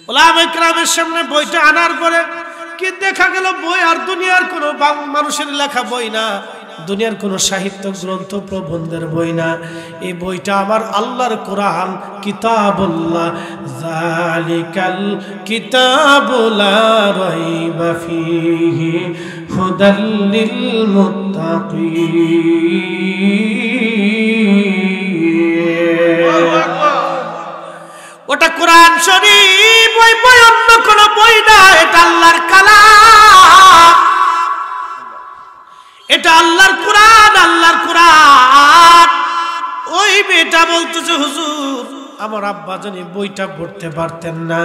উলামা ইকরামের সামনে বইটা আনার পরে কি দেখা গেল, বই আর দুনিয়ার কোনো মানুষের লেখা বই না, দুনিয়ার কোনো সাহিত্য গ্রন্থ প্রবন্ধের বই না। এই বইটা আমার আল্লাহর কোরআন, কিতাবুল্লাহ, যালিকাল কিতাবু লা রাইবা ফীহি হুদাল লিল মুত্তাকিন। ওটা কোরআন শরীফ, ওই বই অন্য কোন বই না, এটা আল্লাহর কালাম, এটা আল্লাহর কোরআন, আল্লাহর কোরআন। ওই মেয়েটা বলতেছে, হুজুর, আমার আব্বা জানি বইটা পড়তে পারতেন না,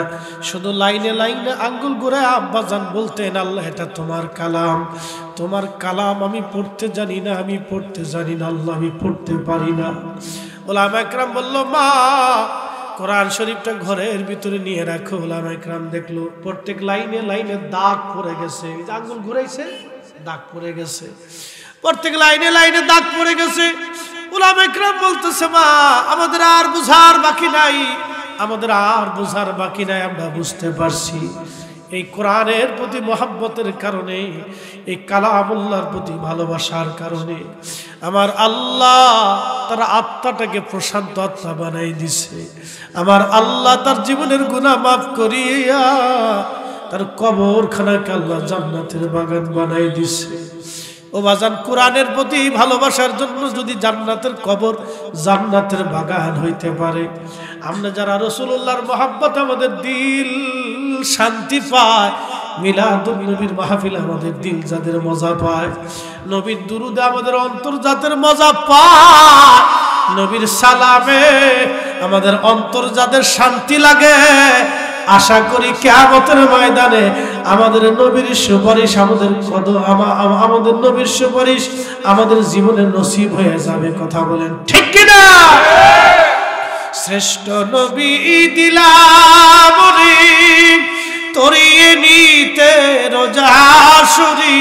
শুধু লাইনে লাইনে আঙ্গুল ঘুরায় আব্বা জান বলতেন, আল্লাহ, এটা তোমার কালাম, তোমার কালাম, আমি পড়তে জানি না, আমি পড়তে জানি না, আল্লাহ, আমি পড়তে পারি না। উলামা ইকরাম বলল, মা, কোরআন শরীফটা ঘরের ভিতরে নিয়ে রাখো। ওলামায়ে কেরাম দেখলো প্রত্যেক লাইনে লাইনে দাগ পড়ে গেছে, আঙ্গুল ঘুরাইছে দাগ পড়ে গেছে, প্রত্যেক লাইনে লাইনে দাগ পড়ে গেছে। ওলামায়ে কেরাম বলতেছে মা আমাদের আর বুঝার বাকি নাই, আমাদের আর বুঝার বাকি নাই, আমরা বুঝতে পারছি এই কোরআনের প্রতি মহব্বতের কারণে, এই কালামুল্লাহর প্রতি ভালোবাসার কারণে আমার আল্লাহ তার আত্মাটাকে প্রশান্ত আত্মা বানাই দিছে। আমার আল্লাহ তার জীবনের গুনাহ মাফ করিয়া তার কবরখানাকে আল্লাহ জান্নাতের বাগান বানাই দিছে। ও বাজান, কোরআনের প্রতি ভালোবাসার জন্য যদি জান্নাতের কবর জান্নাতের বাগান হইতে পারে, আমরা যারা রাসূলুল্লাহর মহব্বত আমাদের দিল শান্তি পায়, মিলাদুন নবীর মাহফিল আমাদের দিল যাদের মজা পায়, নবীর দুরুদে আমাদের অন্তর যাদের মজা পায়, নবীর সালামে আমাদের অন্তর যাদের শান্তি লাগে, আশা করি কিয়ামতের ময়দানে আমাদের নবীর সুপারিশ আমাদের নবীর সুপারিশ আমাদের জীবনে নসিব হয়ে যাবে। কথা বলেন ঠিক কিনা? শ্রেষ্ঠ নবী দিলাম তরিয়ে নিতে রোজা শুরি,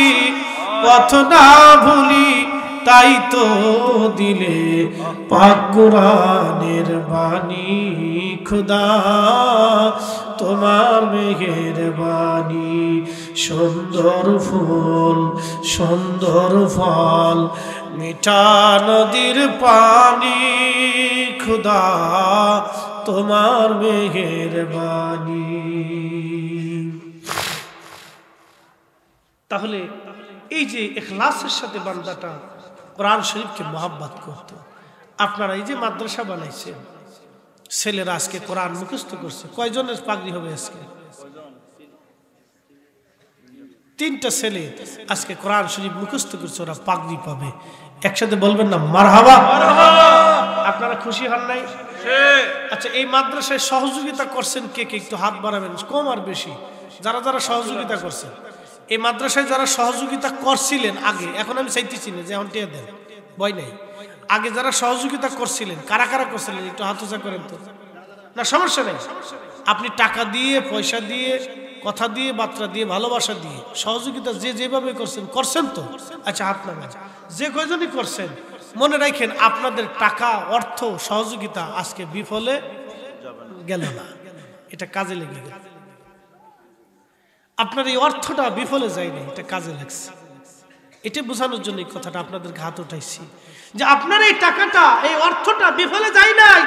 পথ না ভুলি তাই তো দিলে পাক কোরআনের বাণী, খুদা তোমার মেহেরবানি, সুন্দর ফুল সুন্দর ফল মিঠা নদীর পানি, খুদা তোমার মেহেরবানি। তাহলে এই যে ইখলাসের সাথে বান্দাটা কোরআন শরীফকে মহব্বত করত, আপনারা এই যে মাদ্রাসা বানাইছেন, ছেলেরা আজকে কোরআন মুখস্থ করছে, কয়জনের পাগড়ি হবে আজকে? 3টা ছেলে আজকে কোরআন শরীফ মুখস্থ করছে, ওরা পাগড়ি পাবে। একসাথে বলবেন না মারহাবা? আপনারা খুশি হন নাই? আচ্ছা, এই মাদ্রাসায় সহযোগিতা করছেন কে কে? একটু হাত বাড়াবেন, কম আর বেশি যারা যারা সহযোগিতা করছেন। এই মাদ্রাসায় যারা সহযোগিতা করছিলেন আগে, এখন আমি চাইতেছি না যে এখন টিয়া দেন, ভয় নাই, আগে যারা সহযোগিতা করছিলেন কারা কারা করছিলেন একটু হাত উঁচা করেন তো। না সমস্যা নেই, আপনি টাকা দিয়ে, পয়সা দিয়ে, কথা দিয়ে, বার্তা দিয়ে, ভালোবাসা দিয়ে সহযোগিতা যে যেভাবে করছেন, করছেন তো? আচ্ছা হাত নামান। যে কয়জনই করছেন মনে রাখেন আপনাদের টাকা, অর্থ, সহযোগিতা আজকে বিফলে গেল না, এটা কাজে লেগে গেল। আপনার এই অর্থটা বিফলে যায়নি, এটা কাজে লাগছে। এটা বোঝানোর জন্য এই কথাটা আপনাদের হাত উঠাইছি যে আপনার এই টাকাটা, এই অর্থটা বিফলে যায় নাই,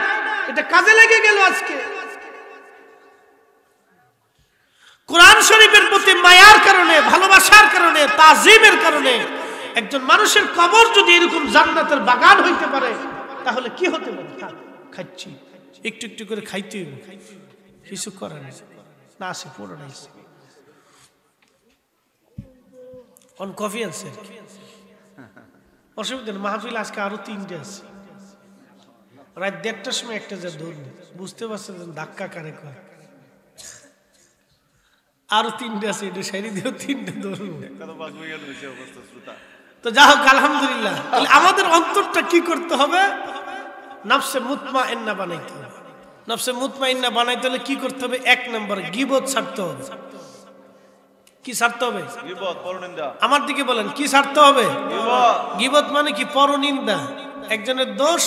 এটা কাজে লেগে গেল। আজকে কোরআন শরীফের প্রতি মায়ার কারণে, ভালোবাসার কারণে, তাজিমের কারণে একজন মানুষের কবর যদি এরকম জান্নাতের বাগান হইতে পারে, তাহলে কি হতে পারে? খাচ্ছি একটু একটু করে খাইতে হইব, কিছু করার না আছে, পুরো নাই। অন কফি আছে, অসুবিধা নেই। মাহফিল আজকে আরো 3টে আছে, রাত 1:30টার সময় একটা যা ধরবে, বুঝতে পারছেন ধাক্কা কারে কয়। আরো 3টে আছে, এটা সাইড দিয়েও 3টে ধরবে। তো যা হোক, আলহামদুলিল্লাহ। আমাদের অন্তরটা কি করতে হবে? নফসে মুতমাইন্না বানাইতে হবে। নফসে মুতমাইন্না বানাইতে হলে কি করতে হবে? 1 নম্বর গীবত ছাড়তে হবে। কি ছাড়তে হবে? গীবত, পরনিন্দা। আমার দিকে বলেন, কি ছাড়তে হবে? গীবত মানে কি? পরনিন্দা, একজনের দোষ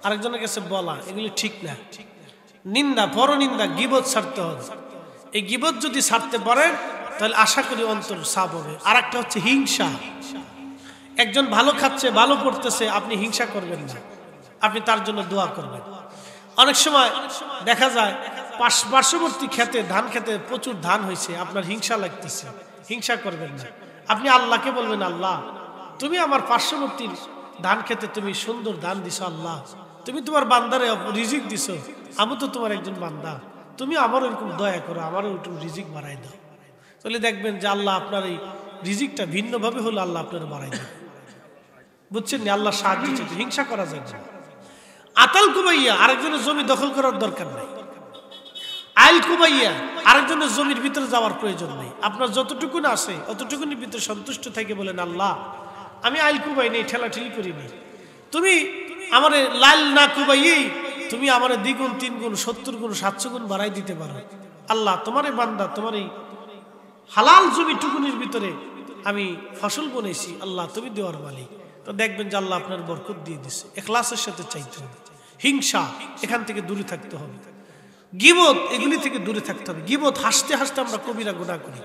আরেকজনের কাছে বলা, এগুলি ঠিক না। নিন্দা, পরনিন্দা, গীবত ছাড়তে হবে। এই গীবত যদি ছাড়তে পারেন তাহলে আশা করি অন্তর সাফ হবে। আর একটা হচ্ছে হিংসা। একজন ভালো খাচ্ছে, ভালো পড়তেছে, আপনি হিংসা করবেন না, আপনি তার জন্য দোয়া করবেন। অনেক সময় দেখা যায় পার্শ্ববর্তী খেতে, ধান খেতে প্রচুর ধান হয়েছে, আপনার হিংসা লাগতেছে, হিংসা করবেন না। আপনি আল্লাহকে বলবেন, আল্লাহ তুমি আমার পার্শ্ববর্তী ধান খেতে তুমি সুন্দর ধান দিছো, আল্লাহ তুমি তোমার বান্দারে রিজিক দিছো, আমি তো তোমার একজন বান্দা, তুমি আমারও এরকম দয়া করো, আমারও একটু রিজিক বাড়াই দাও। তাহলে দেখবেন যে আল্লাহ আপনার এই রিজিকটা ভিন্নভাবে হলো আল্লাহ আপনার বাড়াই দেয়। বুঝছেন? আল্লাহ সাহায্য চাইতে হিংসা করা যায় না। আতাল কুবাইয়া, আরেকজনের জমি দখল করার দরকার নাই। আইল কুবাইয়া, আরেকজনের জমির ভিতরে যাওয়ার প্রয়োজন নেই। আপনার যতটুকুন আছে অতটুকুনির ভিতরে সন্তুষ্ট থেকে বলেন, আল্লাহ আমি আইল কুবাই নেই, ঠেলাঠেলি করি নেই, তুমি আমার লাল না কুবাইয়েই তুমি আমার 2 গুণ 3 গুণ 70 গুণ 700 গুণ বাড়াই দিতে পারো। আল্লাহ তোমারই বান্দা, তোমার এই হালাল জমি টুকুনির ভিতরে আমি ফসল বনেছি, আল্লাহ তুমি দেওয়ার মালিক। তো দেখবেন যে আল্লাহ আপনার বরকত দিয়ে দিচ্ছে। ইখলাসের সাথে চাইতে হবে। হিংসা এখান থেকে দূরে থাকতে হবে। গীবত এগুলি থেকে দূরে থাকতে হবে। গীবত হাসতে হাসতে আমরা কবিরা গুনাহ করি।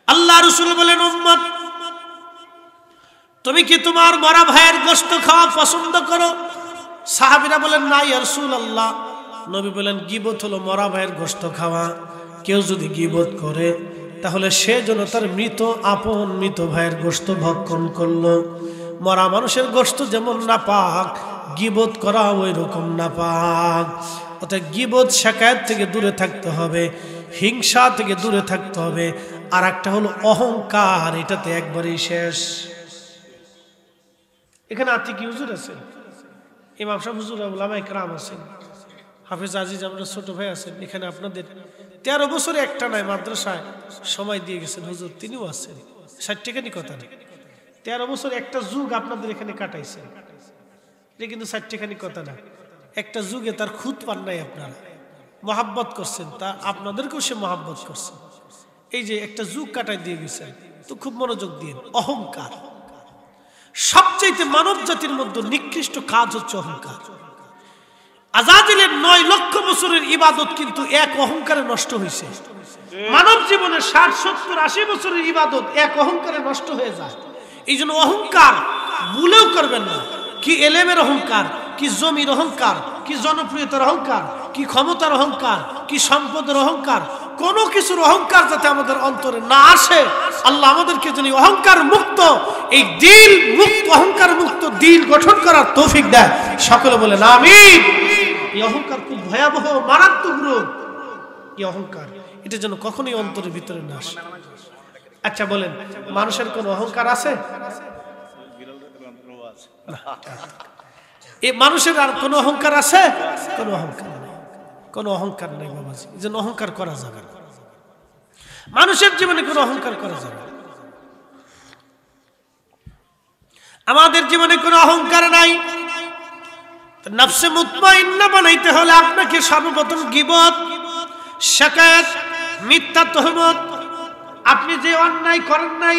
আল্লাহ রাসূল বলেন, উম্মত তুমি কি তোমার মরা ভাইয়ের গোশত খাওয়া পছন্দ করো? সাহাবীরা বলেন, না ইয়া রাসূলুল্লাহ। নবী বলেন, গীবত হলো মরা ভাইয়ের গোশত খাওয়া। কেউ যদি গীবত করে তাহলে সে যেন তার মৃত ভাইয়ের গোশত ভক্ষণ করলো। মরা মানুষের গোশত যেমন নাপাক, গীবত করা ওই রকম নাপাক। অর্থাৎ গীবত শিকায়ত থেকে দূরে থাকতে হবে, হিংসা থেকে দূরে থাকতে হবে। আর একটা হলো অহংকার, এটাতে একবারেই শেষ। এখানে আতিকি হুজুর আছেন, ইমাম সাহেব হুজুর, উলামায়ে কেরাম আছেন, হাফেজ আজিজ আমরা ছোট ভাই আছেন। এখানে আপনাদের 13 বছরে একটা নাই মাদ্রাসায় সময় দিয়ে গেছেন হুজুর, তিনিও আছেন। 60 টাকানি কথা নেই, 13 বছর একটা যুগ আপনাদের এখানে কাটাইছেন। এটা কিন্তু 60 টাকানি কথা না। একটা যুগে তার খুদ পান নাই, আপনারা মহাব্বত করছেন, তা আপনাদেরকেও সে মহাব্বত করছেন। এই যে একটা যুগ কাটাই দিয়ে গেছেন, তো খুব মনোযোগ দিন। অহংকার সবচাইতে মানব জাতির মধ্যে নিকৃষ্ট কাজ হচ্ছে অহংকার। আজাজিলের 9 লক্ষ বছরের ইবাদত কিন্তু এক অহংকারে নষ্ট হয়েছে। মানব জীবনের 60, 70, 80 বছরের ইবাদত এক অহংকারে নষ্ট হয়ে যায়। এই জন্য অহংকার ভুলেও করবেন না। কি এলেমের অহংকার, কি জমির অহংকার, কি জনপ্রিয়তার অহংকার, কি ক্ষমতার অহংকার, কি সম্পদের অহংকার, কোনো কিছুর অহংকার যাতে আমাদের অন্তরে না আসে। আল্লাহ আমাদেরকে যদি অহংকার মুক্ত, এই দিল মুক্ত, অহংকার মুক্ত দিল গঠন করার তৌফিক দেয়। সকলে বলেন আমিন। এই অহংকার খুব ভয়াবহ, মারাত্মক রোগ। এই অহংকার এটা যেন কখনোই অন্তরের ভিতরে না আসে। আচ্ছা বলেন, মানুষের কোনো অহংকার আছে? এই মানুষের আর কোনো অহংকার আছে? কোনো অহংকার নেই, কোনো অহংকার নেই বাবাজি। এই জন্য অহংকার করা যাবে না। মানুষের জীবনে কোনো অহংকার করা যাবে না। আমাদের জীবনে কোনো অহংকার নাই। নফসে মুতমাইন্না বানাইতে হলে আপনাকে সর্বপ্রথম গীবত, শিকায়ত, মিথ্যা তহমত, আপনি যে অন্যায় করেন নাই,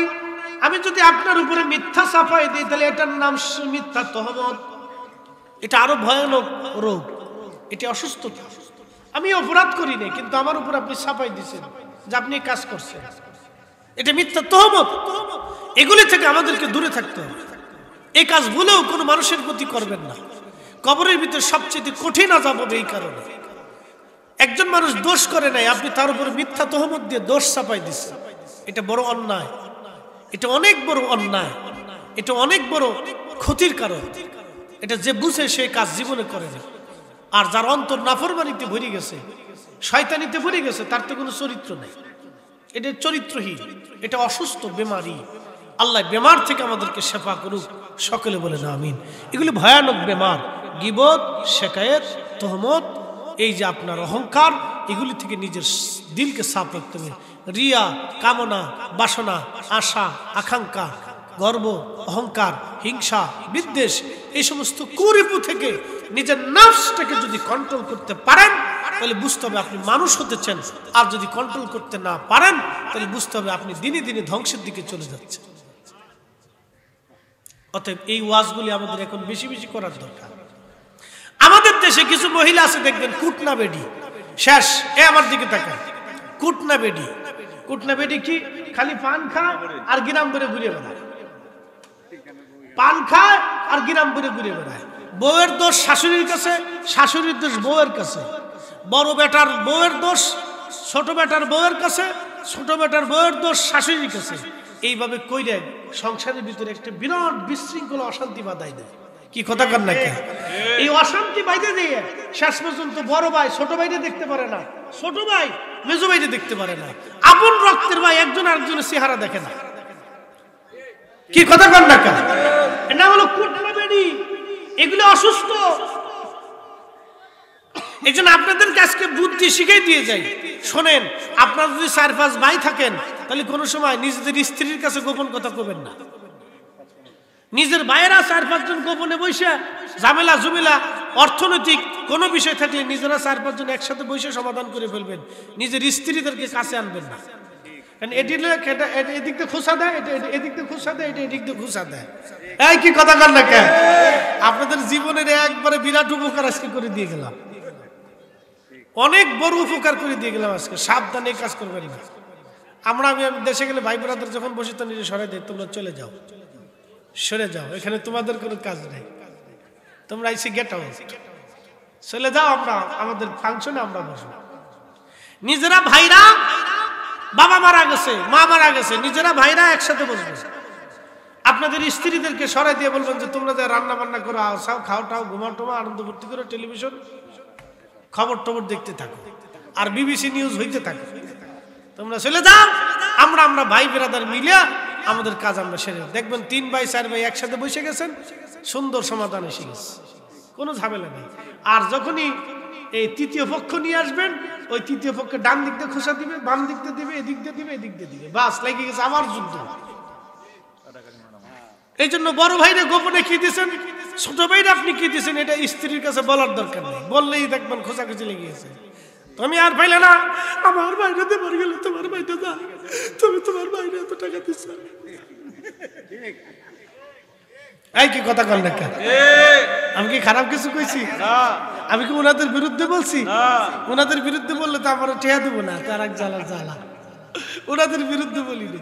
আমি যদি আপনার উপরে মিথ্যা চাপাই দিই তাহলে এটার নাম মিথ্যা তহমত। এটা আরো ভয়ানক রোগ, এটা অসুস্থতা। আমি অপরাধ করি নাই, কিন্তু আমার উপর আপনি চাপাই দিয়েছেন যে আপনি কাজ করছেন, এটা মিথ্যা তহমত। এগুলি থেকে আমাদেরকে দূরে থাকতে হবে। এই কাজ ভুলেও কোনো মানুষের প্রতি করবেন না। কবরের ভিতরে সবচেয়ে কঠিন আযাব হবে এই কারণে। একজন মানুষ দোষ করে নাই, আপনি তার উপর মিথ্যা তহমত দিয়ে দোষ চাপাই দিচ্ছেন। এটা বড় অন্যায়, এটা অনেক বড় অন্যায়, এটা অনেক বড় ক্ষতির কারণ। এটা যে বুঝে সেই কাজ জীবনে করে না। আর যার অন্তর নাফরমানিতে ভরে গেছে, শয়তানিতে ভরে গেছে, তার তো কোনো চরিত্র নেই। এটা চরিত্রহীন, এটা অসুস্থ, বেমারি। আল্লাহ বেমার থেকে আমাদেরকে শেফা করুক। সকলে বলেন আমিন। এগুলি ভয়ানক বেমার। গীবত, শিকায়ত, তহমত, এই যে আপনার অহংকার, এগুলি থেকে নিজের দিলকে সাফ রাখতে হবে। রিয়া, কামনা, বাসনা, আশা, আকাঙ্ক্ষা, গর্ব, অহংকার, হিংসা, বিদ্বেষ, এই সমস্ত কুরিপু থেকে নিজের নফসটাকে যদি কন্ট্রোল করতে পারেন তাহলে বুঝতে হবে আপনি মানুষ হতেছেন। আর যদি কন্ট্রোল করতে না পারেন তাহলে বুঝতে হবে আপনি দিনে দিনে ধ্বংসের দিকে চলে যাচ্ছেন। অতএব এই ওয়াজগুলি আমাদের এখন বেশি বেশি করার দরকার। আমাদের দেশে কিছু মহিলা আছে দেখবেন, কুটনা বেডি শেষ। আমার দিকে তাকান, কুটনা বেডি। কুটনা বেডি কি? খালি পান খায় আর গিরাম করে ঘুরে বেড়ায়, পান খায় আর গিরাম করে ঘুরে বেড়ায়। বউয়ের দোষ শাশুড়ির কাছে, শাশুড়ির দোষ বউয়ের কাছে, বড় বেটার বউয়ের দোষ ছোট বেটার বউয়ের কাছে, ছোট বেটার বউয়ের দোষ শাশুড়ির কাছে। এইভাবে কইরে সংসারের ভিতরে একটা বিরাট বিশৃঙ্খলা, অশান্তি বাঁধাই দেয়। কি কথা কর না? এই অশান্তি বাইরে দিয়ে শেষ পর্যন্ত বড় ভাই ছোট ভাইরে দেখতে পারে না, ছোট ভাই মেজো ভাইরে দেখতে পারে না, আপন রক্তের ভাই একজন আরেকজনের চেহারা দেখে না। কি কথা কর না? এটা হলো কুটনা বেডি। এগুলো অসুস্থ। এই জন্য আপনাদেরকে আজকে বুদ্ধি শিখাই দিয়ে যাই। শোনেন, আপনার যদি 4-5 ভাই থাকেন তাহলে কোনো সময় নিজেদের স্ত্রীর কাছে গোপন কথা কবেন না। নিজের ভাইয়েরা 4-5 জন গোপনে বসে ঝামেলা জুমেলা অর্থনৈতিক কোনো বিষয় থাকলে নিজেরা 4-5 জন একসাথে বসে সমাধান করে ফেলবেন, নিজের স্ত্রীদেরকে কাছে আনবেন না। কারণ এদিক দিয়ে খুশা দেয়, এটা এদিক দিয়ে খুশা দেয়, এটা এদিক দিয়ে খুশা দেয়। এই কি কথা বল না কেন? আপনাদের জীবনের একবারে বিরাট উপকার আজকে করে দিয়ে গেলাম, অনেক বড় উপকার করে দিয়ে গেলাম আজকে। সাবধানে কাজ করবেন না। আমি দেশে গেলে ভাই ব্রাদার যখন বসে তো নিজে সরাই দেয়, তোমরা চলে যাও, সরে যাও, এখানে তোমাদের কোনো কাজ নেই, তোমরা এসে গেট আউট, চলে যাও, আমরা আমাদের ফাংশনে আমরা বসবো। নিজেরা ভাইরা, বাবা মারা গেছে, মা মারা গেছে, নিজেরা ভাইরা একসাথে বসবে। আপনাদের স্ত্রীদেরকে সরাই দিয়ে বলবেন যে তোমরা যা রান্না বান্না করো, আসাও, খাও টাও, ঘুমাও টোমা, আনন্দ ভর্তি করো, টেলিভিশন খবর টবর দেখতে থাকো, আর বিবিসি নিউজ হইতে থাকো। তোমরা চলে যাও, আমরা ভাই ব্রাদার মিলে আমাদের কাজ আমরা সেরে দেখবেন। 3 ভাই 4 ভাই একসাথে বসে গেছেন, সুন্দর সমাধান এসে গেছে, কোনো ঝামেলা নেই। আর যখনই এই তৃতীয় পক্ষ নিয়ে আসবেন, ওই তৃতীয় পক্ষে ডান দিক দিয়ে খোসা দিবে, বাম দিক দিয়ে দিবে, এদিক দিয়ে দিবে, এদিক দিয়ে দিবে, বাস লেগে গেছে আমার যুদ্ধ। এই জন্য বড় ভাইরা গোপনে কি দিয়েছেন, ছোট ভাইরা আপনি কি দিয়েছেন, এটা স্ত্রীর কাছে বলার দরকার নেই, বললেই দেখবেন খোঁচাখুচি লেগে গেছে। তুমি আর পাইলে না, আমার বাইরে মরে গেলে তোমার বাইরে যা, তুমি তোমার বাইরে এত টাকা দিচ্ছ। এই কি কথা কল না? আমি কি খারাপ কিছু কইছি? আমি কি ওনাদের বিরুদ্ধে বলছি? ওনাদের বিরুদ্ধে বললে তো আমার টেহা দেবো না, তার এক জ্বালা জ্বালা, ওনাদের বিরুদ্ধে বলিনি।